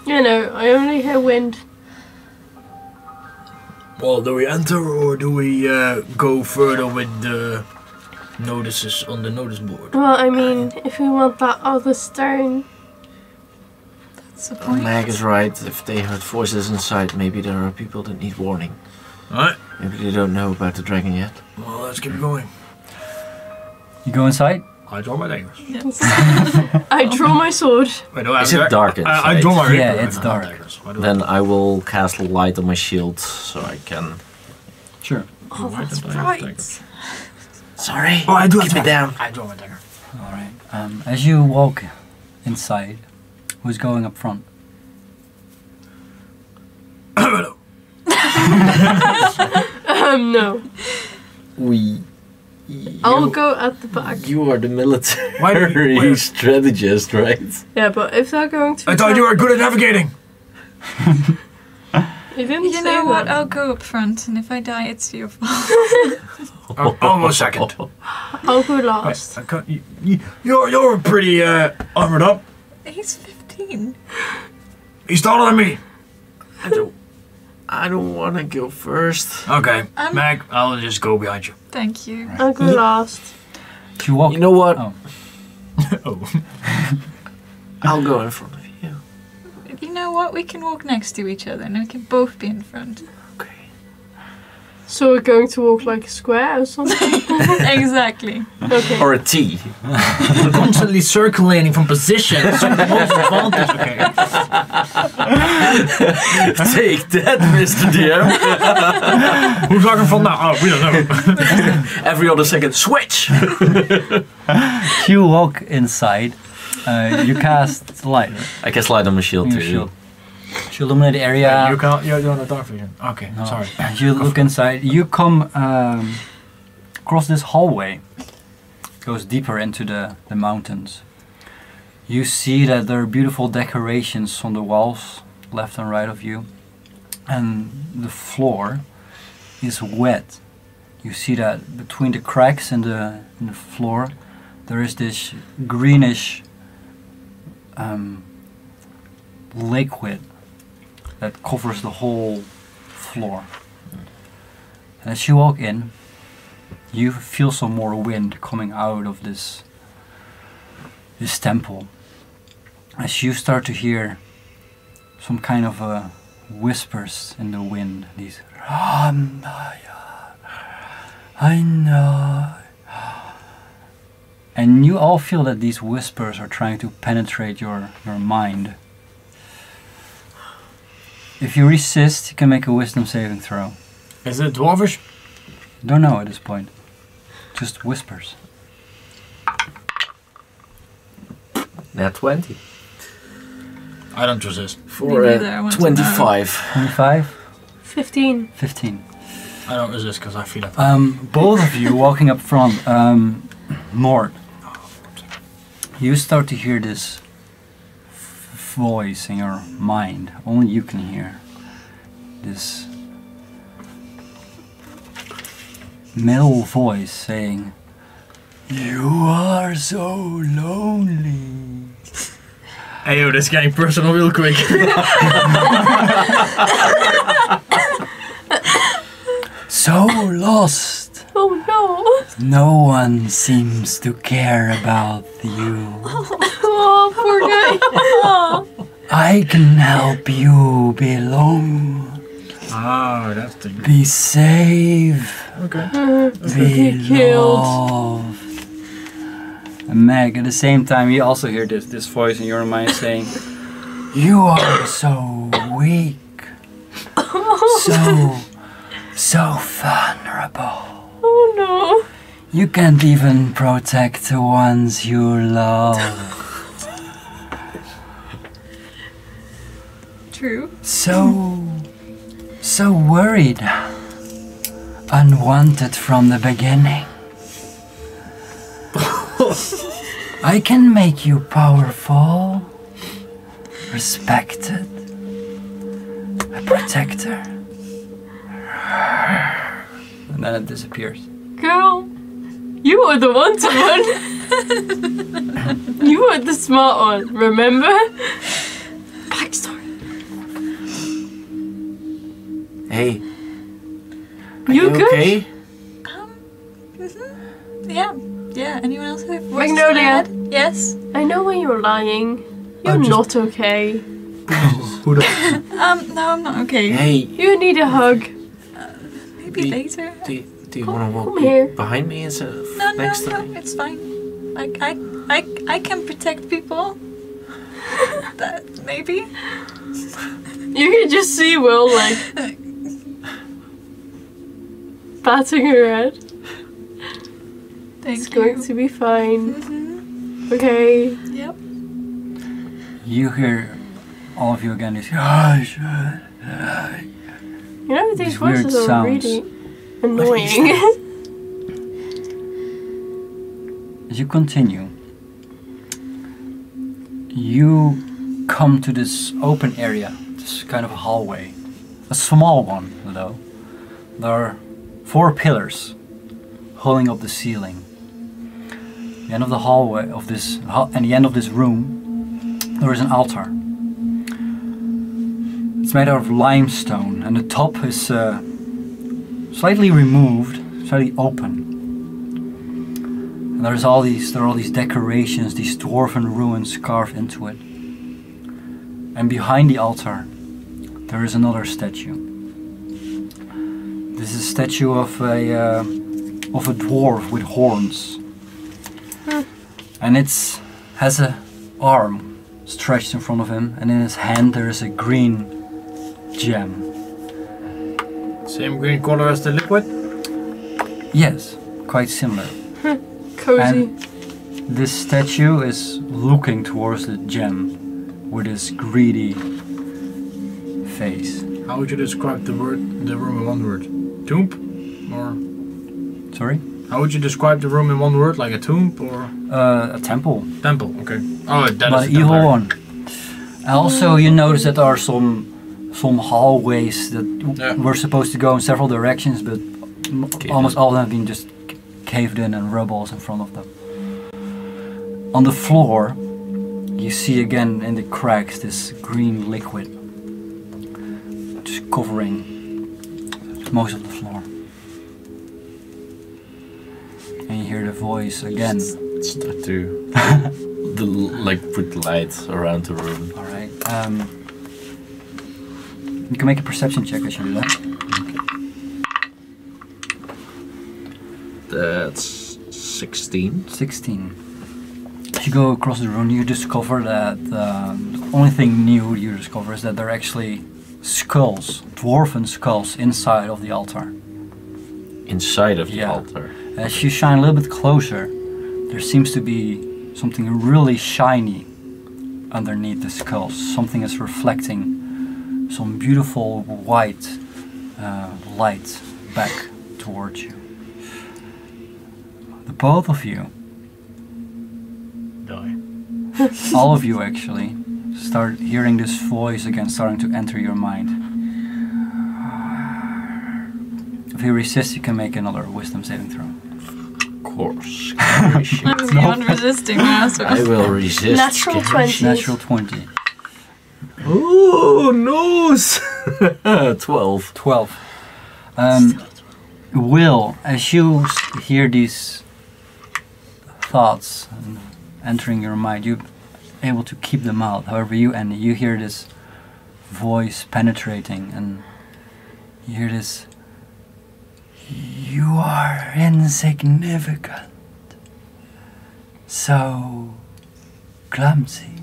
You know, I only hear wind. Well, do we enter or do we go further with the notices on the notice board? Well, I mean, if we want that other stone. That's the point. Mag is right. If they heard voices inside, maybe there are people that need warning. Alright. Maybe they don't know about the dragon yet. Well, let's keep going. You go inside. I draw my daggers. I draw my sword. Wait, do I Is have it dark I inside? draw my Yeah, rapier it's and I have dark. daggers. Why do Then I will cast light on my shield so I can. Sure. Oh, Why that's don't I have right. daggers? Sorry. Oh, I do have Keep it dagger. down. I draw my dagger. All right. As you walk inside, who's going up front? Willow. No. I'll go at the back. You are the military Why do you- wait. strategist, right? Yeah, but if they're going to... I thought you were good at navigating. You didn't You say know what? that. I'll go up front, and if I die, it's your fault. Almost second. I'll go last. I can't, you're pretty armored up. He's 15. He's taller than me. I don't want to go first. Okay, Mag, I'll just go behind you. Thank you. I'll go last. You walk. You know what? Oh. Oh. I'll go in front of you. You know what? We can walk next to each other, and we can both be in front. Okay. So we're going to walk like a square or something? Exactly. Okay. Or a T. We're constantly circulating from positions. So the most advantage. Okay. Take that, Mr. DM. Who's talking from now? Oh, we don't know. Every other second, switch. You walk inside. You cast light I cast light on my shield on too. your shield. To illuminate the area. You can't. You're doing the dark vision. Okay, No. sorry. You look inside. You come across this hallway. Goes deeper into the mountains. You see that there are beautiful decorations on the walls, left and right of you, and the floor is wet. You see that between the cracks in the floor, there is this greenish liquid that covers the whole floor. As you walk in, you feel some more wind coming out of this temple. As you start to hear some kind of whispers in the wind, these I know. And you all feel that these whispers are trying to penetrate your mind. If you resist, you can make a wisdom saving throw. Is it dwarvish? Don't know at this point. Just whispers. Nat 20. I don't resist. For Me neither, I want to 25. 25, 15. 15. I don't resist because I feel it. Both of you walking up front, Nord, you start to hear this voice in your mind. Only you can hear this male voice saying, "You are so lonely." Hey, yo, this is getting personal real quick. So lost. Oh no! No one seems to care about you. Oh, poor guy. I can help you belong. Ah, that's the good. Be safe. Okay. Be Be killed. loved. And Meg, at the same time, you also hear this voice in your mind saying, "You are so weak. So vulnerable. Oh no! You can't even protect the ones you love. True. So worried. Unwanted from the beginning. I can make you powerful, respected, a protector." And then it disappears. Girl, you were the one to run. You were the smart one, remember? Backstory. Hey. Are You good? okay? Yeah. Yeah. Anyone else have voices in Magnolia. their head? Yes. I know when you're lying. You're I'm just- not okay. Who the? No, I'm not okay. Hey. You need a hug. Maybe Be- later. Do you want to walk Come here. behind me instead of No, next to no, me? it's fine. I can protect people. That maybe. You can just see Will like patting her head. Thank It's you. going to be fine. Mhm. Okay. Yep. You hear all of you again. These, You know, these These weird voices are sounds. really annoying. As you continue, you come to this open area, this kind of hallway. A small one, though. There are 4 pillars holding up the ceiling. The end of the hallway of this, and the end of this room, there is an altar. It's made out of limestone, and the top is slightly removed, slightly open. And there are all these decorations, these dwarven ruins carved into it. And behind the altar, there is another statue. This is a statue of a dwarf with horns, and it has an arm stretched in front of him, and in his hand there is a green gem. Same green color as the liquid? Yes, quite similar. Cozy. And this statue is looking towards the gem with his greedy face. How would you describe the room in one word? Tomb? Or Sorry? how would you describe the room in one word? Like a tomb or A temple, temple? Okay. Oh, that but is an the evil temple. one. And also, you notice that there are some hallways that were supposed to go in several directions, but almost all of them have been just caved in and rubbles in front of them. On the floor, you see again in the cracks this green liquid just covering most of the floor. And you hear the voice again. Start to put lights around the room. Alright. You can make a perception check as you do that. That's 16. 16. As you go across the room, you discover that the only thing new you discover is that there are actually skulls, dwarven skulls, inside of the altar. Inside of the Yeah. altar. As you shine a little bit closer, there seems to be something really shiny underneath the skulls. Something is reflecting some beautiful white light back towards you. The both of you, Die. all of you actually, start hearing this voice again starting to enter your mind. If you resist, you can make another wisdom saving throw. Of course. I'm beyond resisting now, so I will resist. Natural 20. Natural 20. Oh, nose! 12. 12. Will, as you hear these thoughts entering your mind, you're able to keep them out. However, you hear this voice penetrating, and you hear this: "You are insignificant, so clumsy.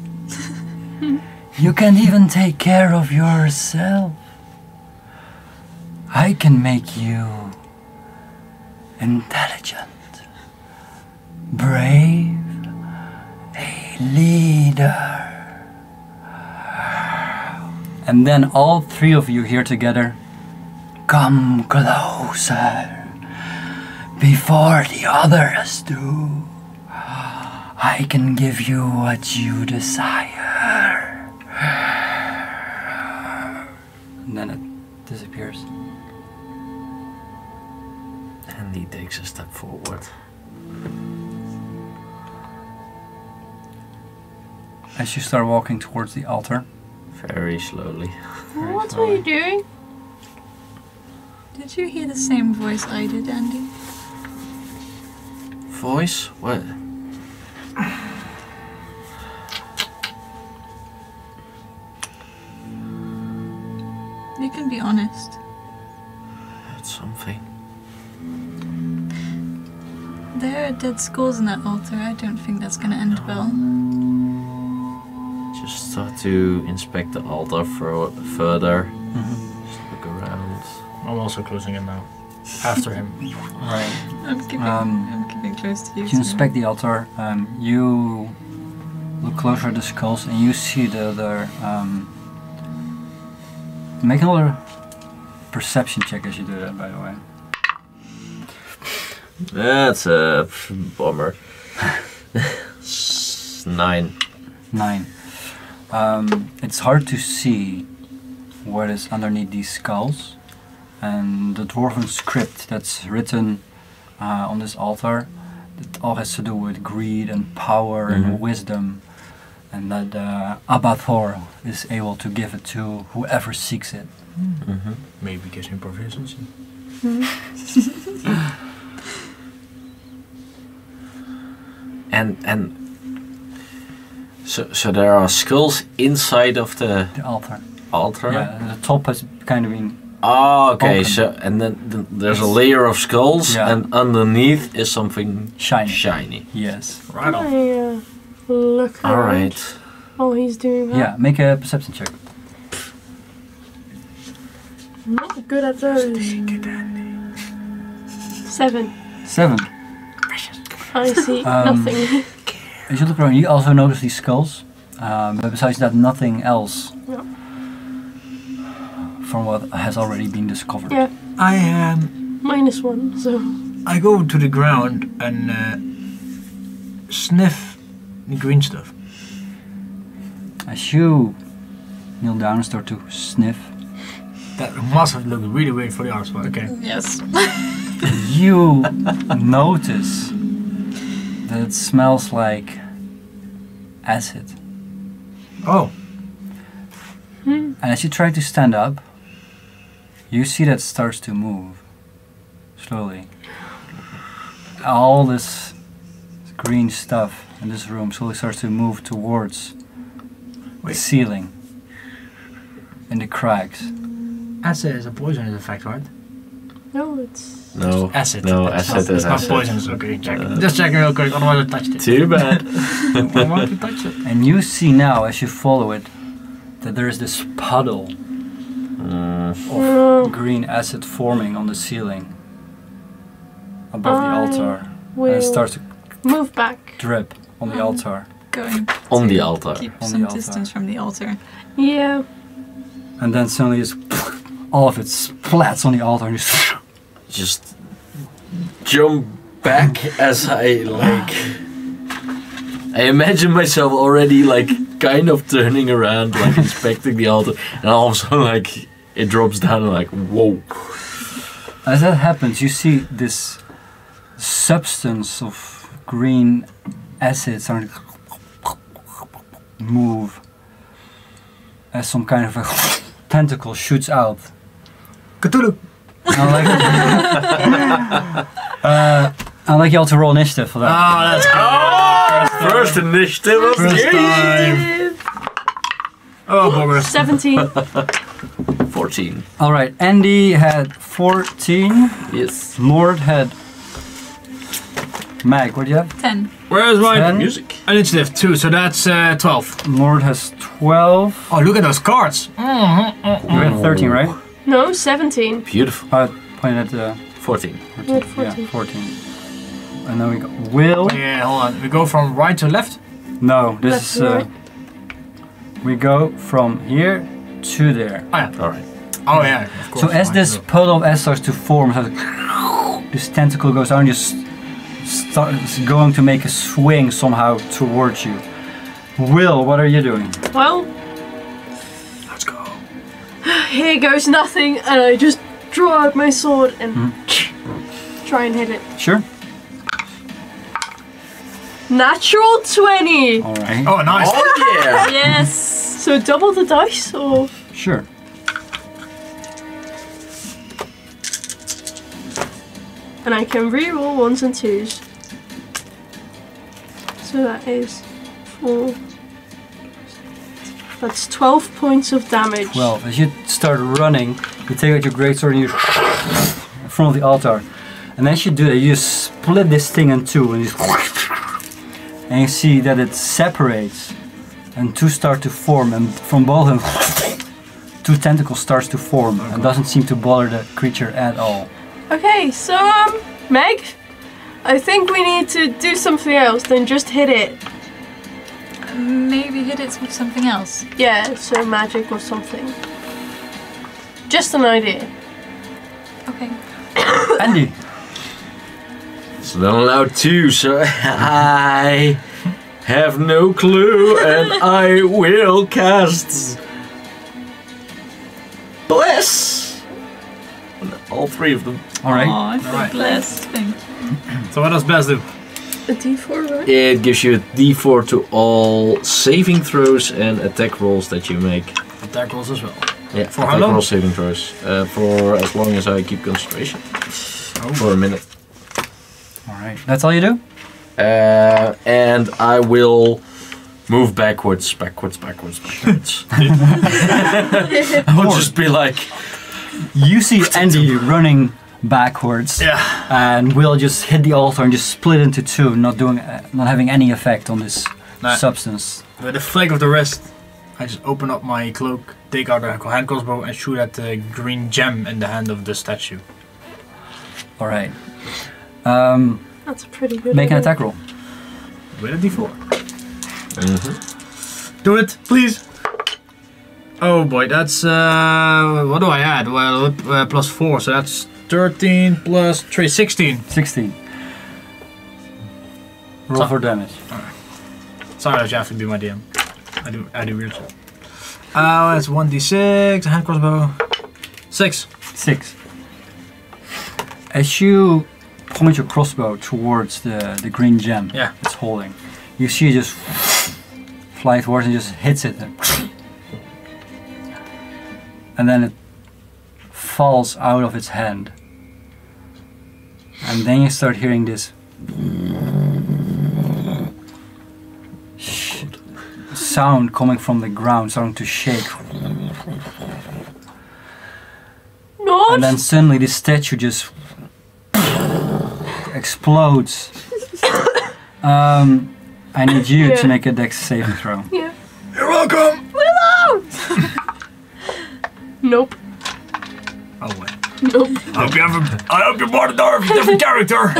You can't even take care of yourself. I can make you intelligent, brave, a leader." And then all 3 of you here together, "Come closer before the others do. I can give you what you desire." And then it disappears. And he takes a step forward. As you start walking towards the altar, Very slowly. What are you doing? Did you hear the same voice I did, Andy? Voice? What? You can be honest. That's something. There dead skulls in that altar. I don't think that's gonna end well. Just start to inspect the altar further. Just look around. I'm also closing in now. After him. Right. I'm keeping close to you. You inspect the altar. You look closer at the skulls, and you see the other. Make another perception check as you do that, by the way. That's a bummer. 9. 9. It's hard to see what is underneath these skulls, and the dwarven script that's written on this altar, it all has to do with greed and power and wisdom, and that Abathor is able to give it to whoever seeks it. Maybe gives him proficiency. And so there are skulls inside of the altar. Altar? Yeah, the top has kind of been. Oh, okay. open. So and then there's a layer of skulls, Yeah. and underneath is something Shiny. shiny. Yes. Right on. I look All around right. while he's doing that. Yeah, make a perception check. I'm not good at those. 7. 7. I see nothing. As you look around, you also notice these skulls, but besides that, nothing else Yeah. from what has already been discovered. Yeah, I -1, so. I go to the ground and sniff the green stuff. As you kneel down and start to sniff, That must have looked really weird for the arts, but okay. Yes. you notice that it smells like acid. Oh, And as you try to stand up, you see that it starts to move slowly. All this green stuff in this room slowly starts to move towards the ceiling and the cracks. acid is a poisonous effect, right? No, it's. No. Acid. No, It's acid is not acid. poisonous. Okay, check. Just checking real quick, otherwise I touched it. Too bad. I want to touch it. And you see now, as you follow it, that there is this puddle of green acid forming on the ceiling above the I altar. And will it starts to move back. drip on the altar. Going On to the altar. Keep On some the altar. distance from the altar. Yeah. And then suddenly just all of it splats on the altar and Just jump back as I imagine myself already kind of turning around, inspecting the altar, and all of a sudden it drops down and whoa. As that happens, you see this substance of green acid starting to move as some kind of a tentacle shoots out. Cthulhu. I'd like you all to roll initiative for that. Oh, that's good. First initiative of the First game. time. Oh, bugger. 17. 14. Alright, Andy had 14. Yes. Lord had. Mag, what do you have? 10. Where's my 10. Music. initiative? 2, so that's 12. Lord has 12. Oh, look at those cards. You had 13, right? No, 17. Beautiful. Pointed at 14. 14. At 14. Yeah, 14. And then we go. Will. Yeah, hold on. We go from right to left. No, this Left is. to right. We go from here to there. Oh, yeah. All right. Oh, yeah, of course. So as Right, this so- puddle of acid starts to form, this tentacle goes down, just starts going to make a swing somehow towards you. Will, what are you doing? Well, Let's go. here goes nothing, and I just draw out my sword and try and hit it. Sure. Natural 20! All right. Oh, nice. Oh yeah. Yes! So double the dice, or? Sure. And I can reroll 1s and 2s. So that is 4. That's 12 points of damage. Well, as you start running, you take out your greatsword and you in front of the altar. And as you do that, you just split this thing in two, and you see that it separates, and two start to form, and from both of them, two tentacles starts to form, and doesn't seem to bother the creature at all. Okay, so Meg, I think we need to do something else than just hit it. Maybe hit it with something else. Yeah, so magic or something. Just an idea. Okay. Andy. It's not allowed to, so I have no clue, and I will cast Bless on all three of them. Alright. Oh, I feel Alright. blessed. Thank you. So what does Bless do? A D4, right? It gives you a D4 to all saving throws and attack rolls that you make. Attack rolls as well. Yeah, For how attack long? roll saving throws. For as long as I keep concentration. For a minute. Alright. That's all you do? And I will move backwards. I will just be like... You see Andy running backwards, Yeah. and Will just hit the altar and just split into two, not having any effect on this Nah. substance. With a flick of the wrist, I just open up my cloak, take out a hand crossbow, and shoot at the green gem in the hand of the statue. Alright. That's a pretty good Make an idea. attack roll. With a D4. Do it, please. Oh boy, that's what do I add? Well, plus 4, so that's 13 plus 3, 16. 16. Roll So- for damage. Sorry that you have to be my DM. I do weird stuff. That's 1d6, a hand crossbow. 6. 6. As you point your crossbow towards the green gem Yeah. it's holding, you see it just fly towards and just hits it. And then it falls out of its hand. And then you start hearing this sound coming from the ground, starting to shake. Not? And then suddenly the statue just explodes. I need you Yeah. to make a dex saving throw. Yeah. You're welcome! Willow! Nope. Oh wait. Nope. I hope you're more than a different character!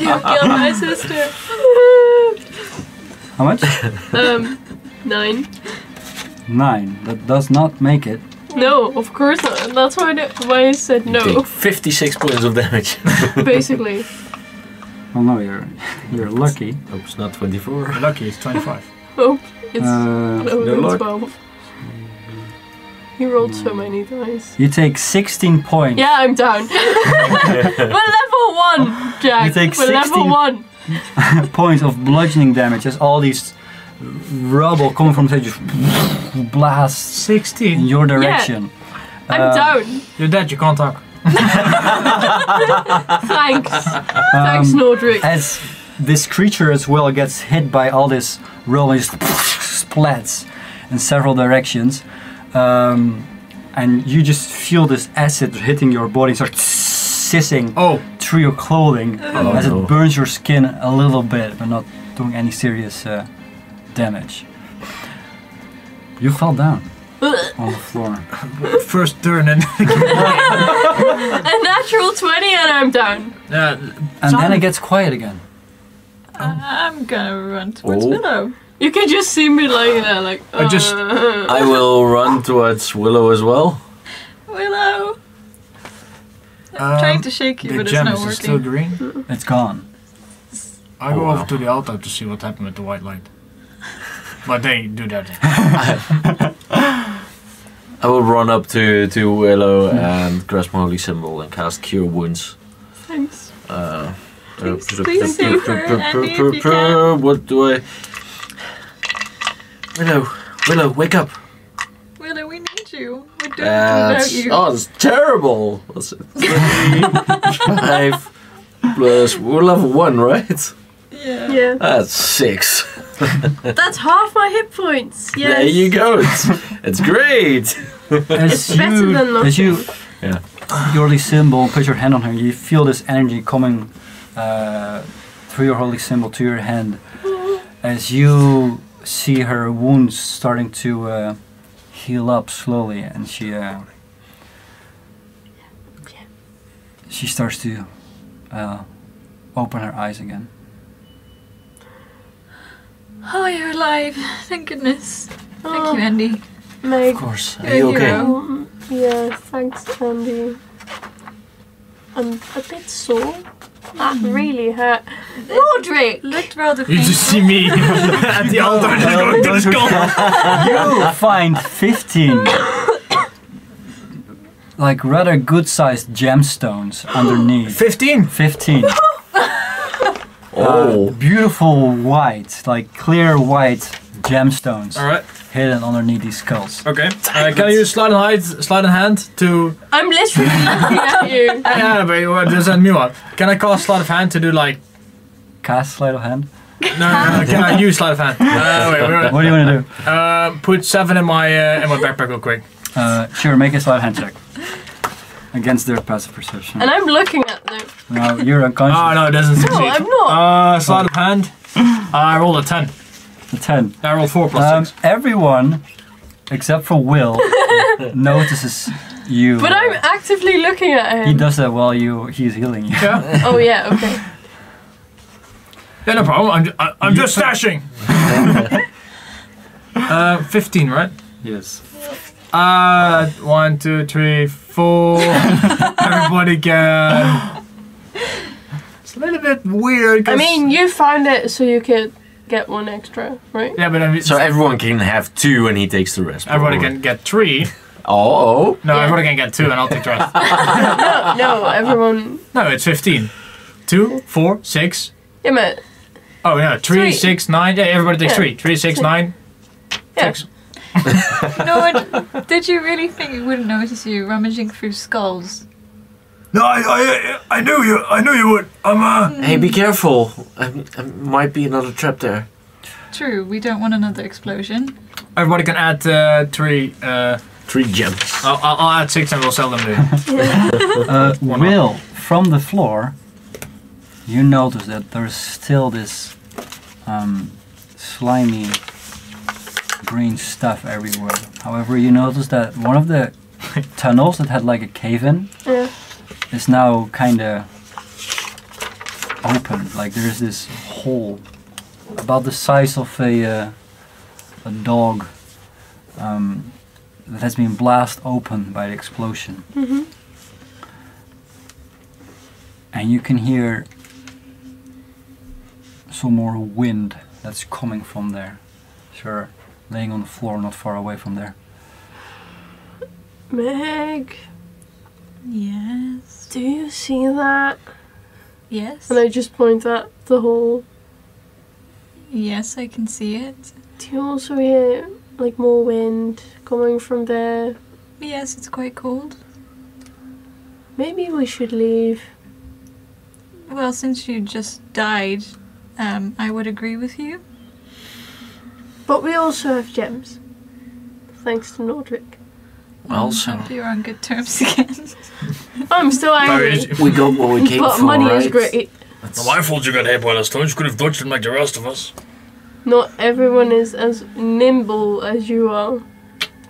You killed my sister. How much? 9. 9. That does not make it. No, of course not. That's why I said no. Take 56 points of damage. Basically. Well, no, you're lucky. Hope it's not 24. Lucky, it's 25. Oh, it's Uh, lower no than luck. 12. He rolled so many dice. you take 16 points. Yeah, I'm down. We're level 1, Jack. You take We're level 16 1. Points of bludgeoning damage as all these rubble coming from the stage just blast 16? in your direction. I'm down. You're dead, you can't talk. Thanks. Thanks, Nordric. As this creature as well gets hit by all this roll and just splats in several directions. And you just feel this acid hitting your body and start sissing through your clothing as it burns your skin a little bit, but not doing any serious damage. You fell down on the floor. First turn and A natural 20 and I'm down. And then it gets quiet again. I'm gonna run towards Oh. Willow. You can just see me lying there like, I will run towards Willow as well. Willow! I'm trying to shake you, the but it's gem not is working. still green. It's gone. I go wow. over to the altar to see what happened with the white light. But they do that. I will run up to Willow and grasp my holy symbol and cast Cure Wounds. Thanks. Please save her, Andy, if you can. What do I... Willow, wake up! Willow, we need you. We're doing it without you. Oh, it's terrible! What's it? 5 plus... We're level 1, right? Yeah. Yeah. That's 6. That's half my hit points. Yes. There you go. It's great. As It's better than as you Yeah. your holy symbol, put your hand on her. You feel this energy coming through your holy symbol to your hand as you see her wounds starting to heal up slowly, and she starts to open her eyes again. Oh, you're alive. Thank goodness. Thank you, Andy. Meg. Of course. Are You're you a okay? hero. Yeah, thanks, Andy. I'm a bit sore. That really hurt. Roderick! Looked rather You painful. just see me at the altar just going to the skull. You find 15 like rather good-sized gemstones underneath. 15. 15. Oh. Beautiful white, like clear white gemstones Alright, hidden underneath these skulls. okay. Can I use sleight of hand to... I'm literally looking at you. Yeah, but there's a new one. Can I cast sleight of hand to do like... Cast sleight of hand. No, can I use sleight of hand? Wait. What do you want to do? Put 7 in my backpack real quick. Sure, make a sleight of hand check. Against their passive perception. And I'm looking at them. No, you're unconscious. Oh no, it doesn't succeed. No, I'm not. Sleight of hand. I rolled a 10. A 10. I rolled 4 plus 6. Everyone, except for Will, notices you. But I'm actively looking at him. He does that while he's healing you. Yeah. Oh yeah, okay. Yeah, no problem. I'm just stashing. 15, right? Yes. 1, 2, 3, 4. Everybody can. It's a little bit weird. I mean, you found it so you could get 1 extra, right? yeah, but I mean, So everyone can have 2 and he takes the rest. everybody can get 3. Oh. No, Yeah. everybody can get 2, and I'll take the rest. No, everyone. No, it's 15. 2, 4, 6. Yeah, but Oh yeah, 3, Three. 6, 9. Yeah, everybody takes Yeah. 3. 3, 6, 9. Yeah. 6. No, did you really think it wouldn't notice you rummaging through skulls? No, I knew you would. Hey, be careful. Might be another trap there. True, we don't want another explosion. Everybody can add 3. 3 gems. I'll add 6 and we'll sell them to you. Will, from the floor, you notice that there's still this slimy green stuff everywhere. However, you notice that one of the tunnels that had like a cave in yeah. is now kind of open. Like there's this hole about the size of a dog that has been blasted open by the explosion. Mhm. And you can hear some more wind that's coming from there. Sure, laying on the floor not far away from there. Meg, Yes. do you see that? Yes. And I just point at the hole. Yes, I can see it. Do you also hear like more wind coming from there? Yes, it's quite cold. Maybe we should leave. Well, since you just died, I would agree with you. But we also have gems. Thanks to Nordric. Well, so Hope you're on good terms again. I'm still angry. we got what we came But for, money right? is great. Not my fault you got hit by the stones. You could have dodged them like the rest of us. Not everyone is as nimble as you are.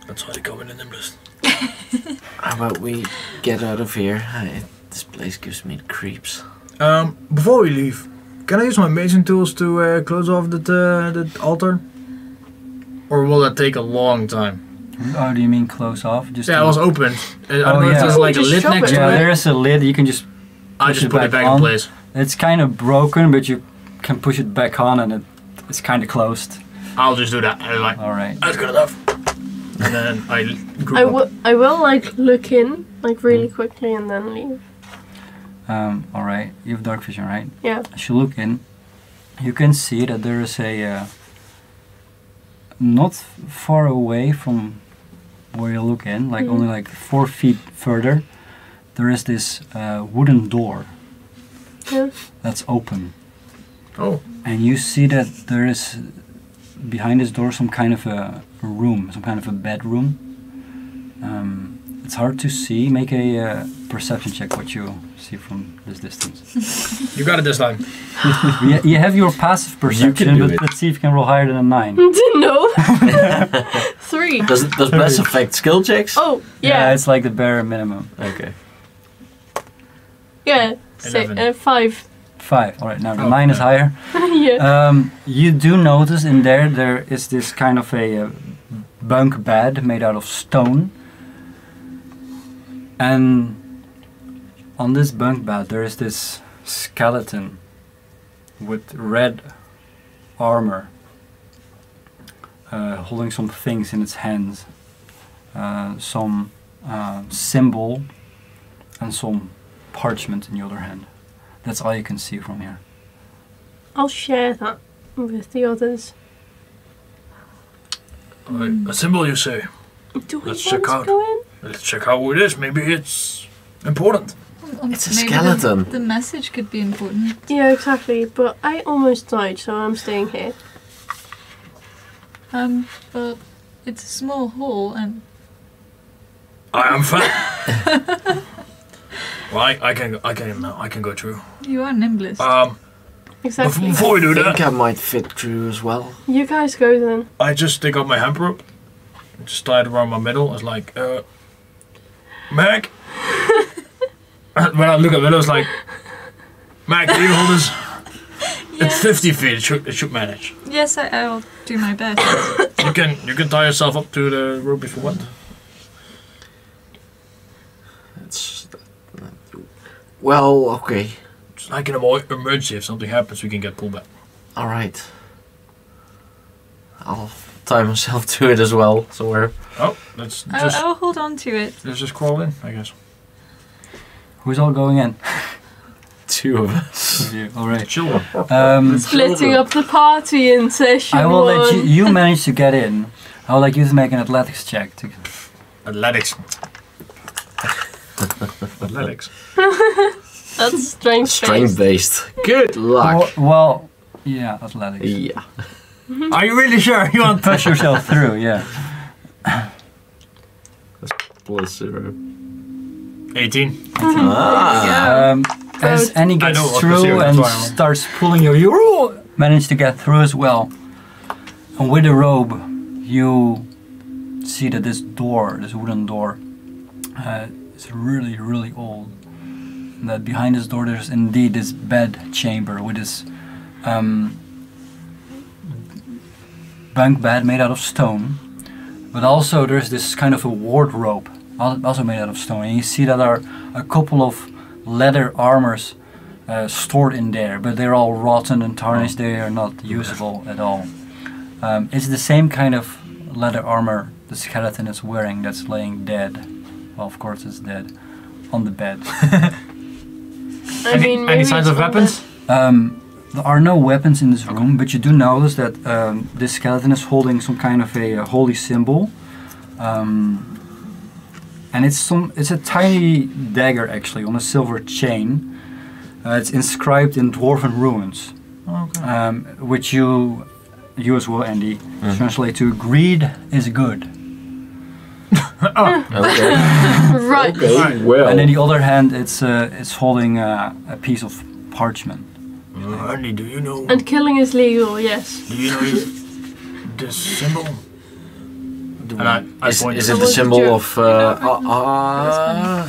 That's why they come in the nimblest. How about we get out of here? This place gives me the creeps. Before we leave, can I use my amazing tools to close off the altar? Or will that take a long time? Oh, do you mean close off? Just Yeah, to- it was opened. I don't Oh, know if yeah. there's like a Just lid shove next it. to Yeah, it. there is a lid. You can just I push just it put it back back on. in place. It's kind of broken, but you can push it back on, and it's kind of closed. I'll just do that. I like, All right. that's good enough. And then I group up. I will like look in like really quickly and then leave. All right. You have dark vision, right? Yeah. As you look in, you can see that there is a not far away from where you look in, like only like 4 feet further. There is this wooden door Yeah. that's open, Oh, and you see that there is behind this door some kind of a room, some kind of a bedroom. It's hard to see. Make a perception check what you see from this distance. You got it this time. You have your passive perception, do but it. let's see if you can roll higher than a 9. No. 3. Does Bless affect skill checks? Oh, Yeah, yeah. it's like the bare minimum. Okay. Yeah. 11. 5. 5. All right, now the Oh, 9 is yeah. higher. Yeah. You do notice in there is this kind of a bunk bed made out of stone. And on this bunk bed there is this skeleton with red armor, holding some things in its hands, some symbol and some parchment in the other hand. That's all you can see from here. I'll share that with the others. A symbol, you say? Do we Let's want check to out. go in? Let's check out who it is. Maybe it's important. It's a Maybe skeleton. The message could be important. Yeah, exactly. But I almost died, so I'm staying here. But it's a small hall, and I am fat. Well, I can go through. you are nimblest. Exactly. Before we do I think that, I might fit through as well. You guys go then. I just stick up my hemp rope, just tie it around my middle. It's like, Mac. When I look at Willow, it's like, Mac, can you hold this? It's 50 feet. It should manage. Yes, I'll do my best. You can tie yourself up to the rope if you want. It's well, okay. It's like an emergency. If something happens, we can get pulled back. All right. I'll tie myself to it as well. So we're Oh, let's just I'll hold on to it. let's just crawl in, I guess. Who's all going in? 2 of us. All right. Children. Splitting up the party in session I will let you. 1. You manage to get in. I would like you to make an athletics check. Athletics. Athletics. That's strength. Strength based. Good luck. Well, yeah, athletics. Yeah. Are you really sure you want Push yourself through. Yeah. Plus 0. 18. Ah. As Annie I gets know what to through do, that's and why I'm- starts pulling you manage to get through as well. And with the robe, you see that this door, this wooden door, is really, really old. And that behind this door there's indeed this bed chamber with this bunk bed made out of stone. But also there's this kind of a wardrobe, also made out of stone. And you see that there are a couple of leather armors stored in there, but they're all rotten and tarnished. They are not usable at all. It's the same kind of leather armor the skeleton is wearing that's laying dead. Well, of course it's dead. On the bed. Any signs of weapons? There are no weapons in this room, but you do notice that this skeleton is holding some kind of a holy symbol. And it's a tiny dagger actually on a silver chain. It's inscribed in Dwarven runes, which you as well, Andy, translate to "greed is good." Okay. Right. Okay. Well. And in the other hand, it's holding a piece of parchment. Ernie, do you know? And killing is legal, yes. Do you know this symbol? And I Is point it to the symbol of Abathor.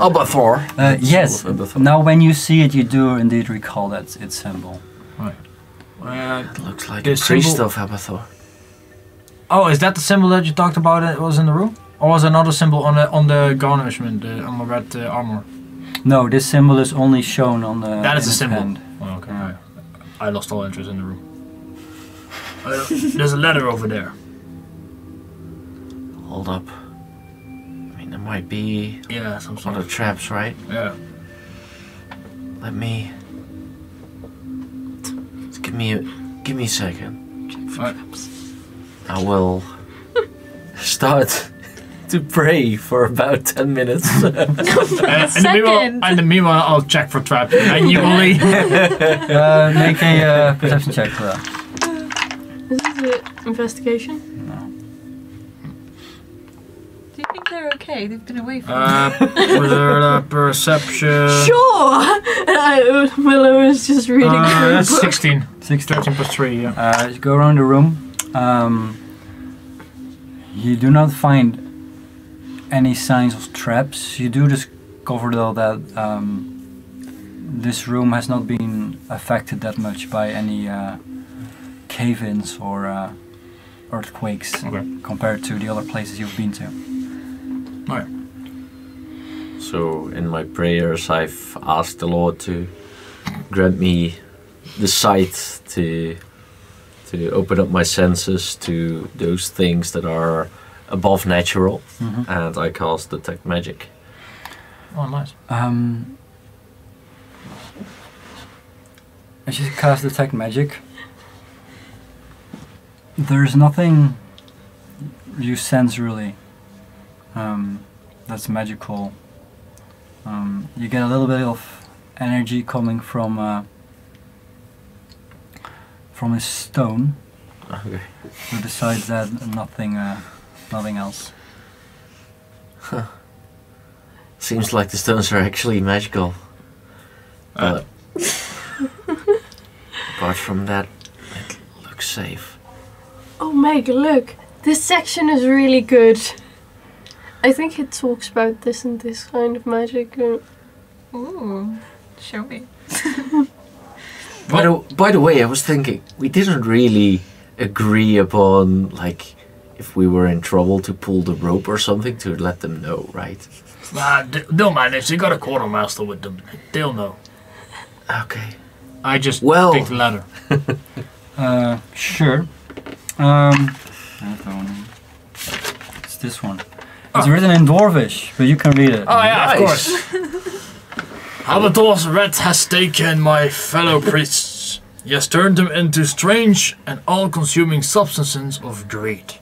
Abathor. Yes. Symbol of Abathor. Now, when you see it, you do indeed recall that's its symbol. It looks like the a priest symbol- of Abathor. Oh, is that the symbol that you talked about? It was in the room, or was another symbol on the garnishment, on the red armor? No, this symbol is only shown on the. That is in a its symbol. hand. Oh, okay. I lost all interest in the room. There's a letter over there. Hold up. I mean, there might be Yeah, some sort other of. traps, right? Yeah. Let me. Just give me a second. I will start to pray for about 10 minutes. And meanwhile, I'll check for traps manually. Make a perception check for that. Is this an investigation? No. Do you think they're okay? They've been away for Was there a perception? Sure! Willow is just reading through That's a book. 16. 16. 13 plus 3, yeah. You go around the room. You do not find any signs of traps. You do discover though that this room has not been affected that much by any cave-ins or earthquakes compared to the other places you've been to. Alright. So in my prayers, I've asked the Lord to grant me the sight to open up my senses to those things that are above natural, and I cast Detect Magic. Oh, nice. As you cast Detect Magic, there's nothing you sense really that's magical. You get a little bit of energy coming from a stone, Okay. but besides that, nothing else. Seems like the stones are actually magical. But apart from that, it looks safe. Oh, Meg, look. This section is really good. I think it talks about this and this kind of magic. Ooh, show me. By the way, I was thinking, we didn't really agree upon, like, if we were in trouble to pull the rope or something to let them know, right? They'll manage. They got a quartermaster with them. They'll know. Okay. I just Well- take the ladder. Sure. It's this one. It's written in Dwarvish, but you can read it. Oh yeah, Nice. of course. Albator's rat has taken my fellow priests. He has turned them into strange and all-consuming substances of greed.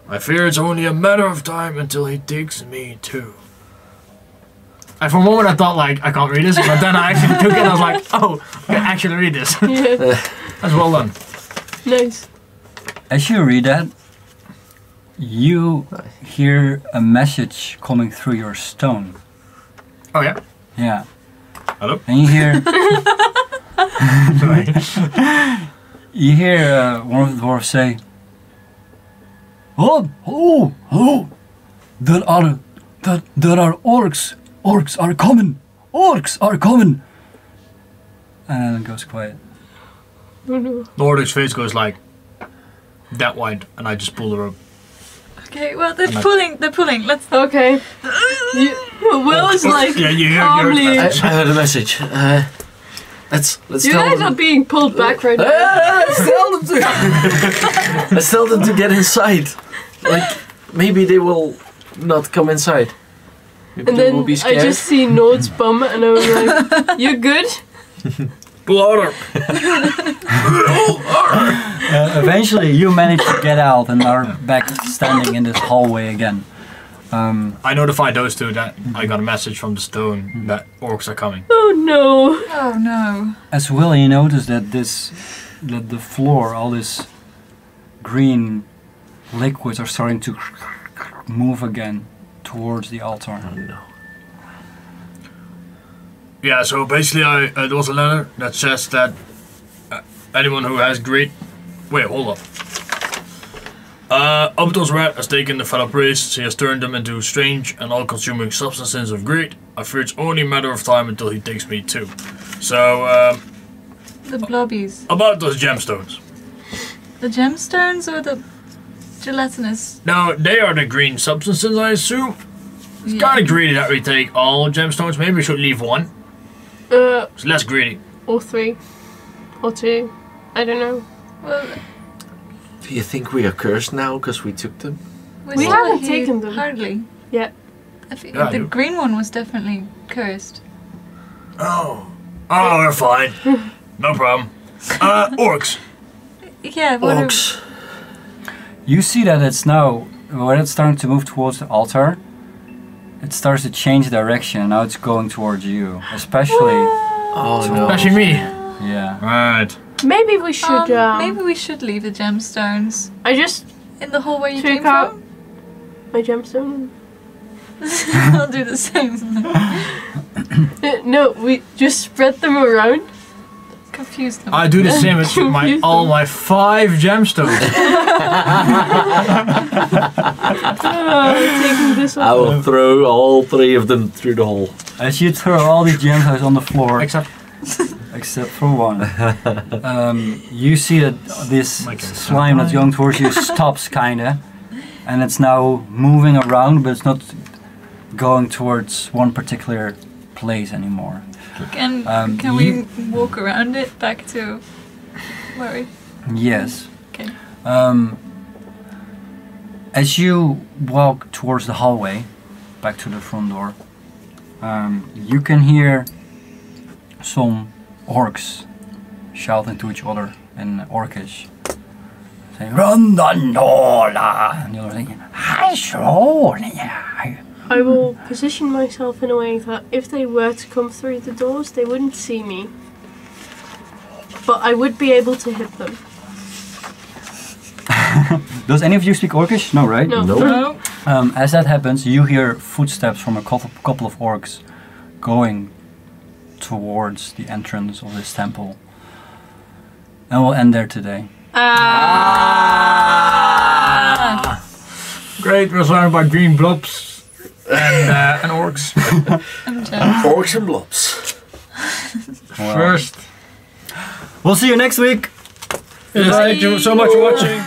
I fear it's only a matter of time until he takes me too. And for a moment I thought like, I can't read this, but then I actually took it and I was like, oh, I can actually read this. Yeah, That's well done. nice. As you read that, you hear a message coming through your stone. Oh yeah? Yeah. Hello? And you hear Sorry. you hear one of the dwarves say, "Oh, there are orcs. Orcs are coming. Orcs are coming." And then it goes quiet. Oh no. Nordic's face goes like that wide, and I just pull the rope. Okay, well they're I'm like- pulling. They're pulling. Let's. Okay. Will is like Yeah, you hear calmly. I heard a message. Let's You tell guys them. are being pulled back right now. Let's tell them to. Let's tell them to get inside. Like maybe they will not come inside. Maybe And they then will be I scared. just see Nord's bum and I'm like, you good? Pull harder. Eventually, you manage to get out and are back standing in this hallway again. I notified those two that I got a message from the stone that orcs are coming. Oh no. Oh no. As well, you notice that the floor, all this green liquids are starting to move again towards the altar. Oh no. Yeah, so basically there was a letter that says that anyone who has greed... Wait, hold up. Albator's rat has taken the fellow priests. He has turned them into strange and all-consuming substances of greed. I fear it's only a matter of time until he takes me too. So, The blobbies. about those gemstones. The gemstones or the gelatinous? Now, they are the green substances, I assume. It's Yeah. kind of greedy that we take all gemstones. Maybe we should leave one. It's less greedy. Or 3. Or 2. I don't know. Well, Do you think we are cursed now because we took them? we're We still haven't here. taken them. Hardly. Yeah. I think Yeah, I the do. green one was definitely cursed. Oh, we're fine. No problem. Orcs. Yeah. What are- Orcs. You see that it's now, when it's starting to move towards the altar, it starts to change direction. Now it's going towards you, especially. Oh no. Especially me. Yeah. Right. Maybe we should, maybe we should leave the gemstones I just in the hole where you Check came out- from. my gemstone? I'll do the same. No, we just spread them around. Confuse them. I do the same with all my 5 gemstones. Taking this I off. will throw all 3 of them through the hole. As you throw all these gemstones on the floor, Except except for one, you see that this Like a slime that's going towards you stops kinda, and it's now moving around, but it's not going towards one particular place anymore. Can you- we walk around it back to where we... Yes. Okay. As you walk towards the hallway, back to the front door, you can hear some orcs shouting to each other in Orcish, saying "Rondandola," and the other thing, "Hi, Sonia." I will position myself in a way that if they were to come through the doors, they wouldn't see me. But I would be able to hit them. Does any of you speak Orcish? No, right? No. No. As that happens, you hear footsteps from a couple of orcs going towards the entrance of this temple. And we'll end there today. great, we're surrounded by green blobs and orcs. And gems. Orcs and blobs. Well, First. we'll see you next week. Thank you so much for watching.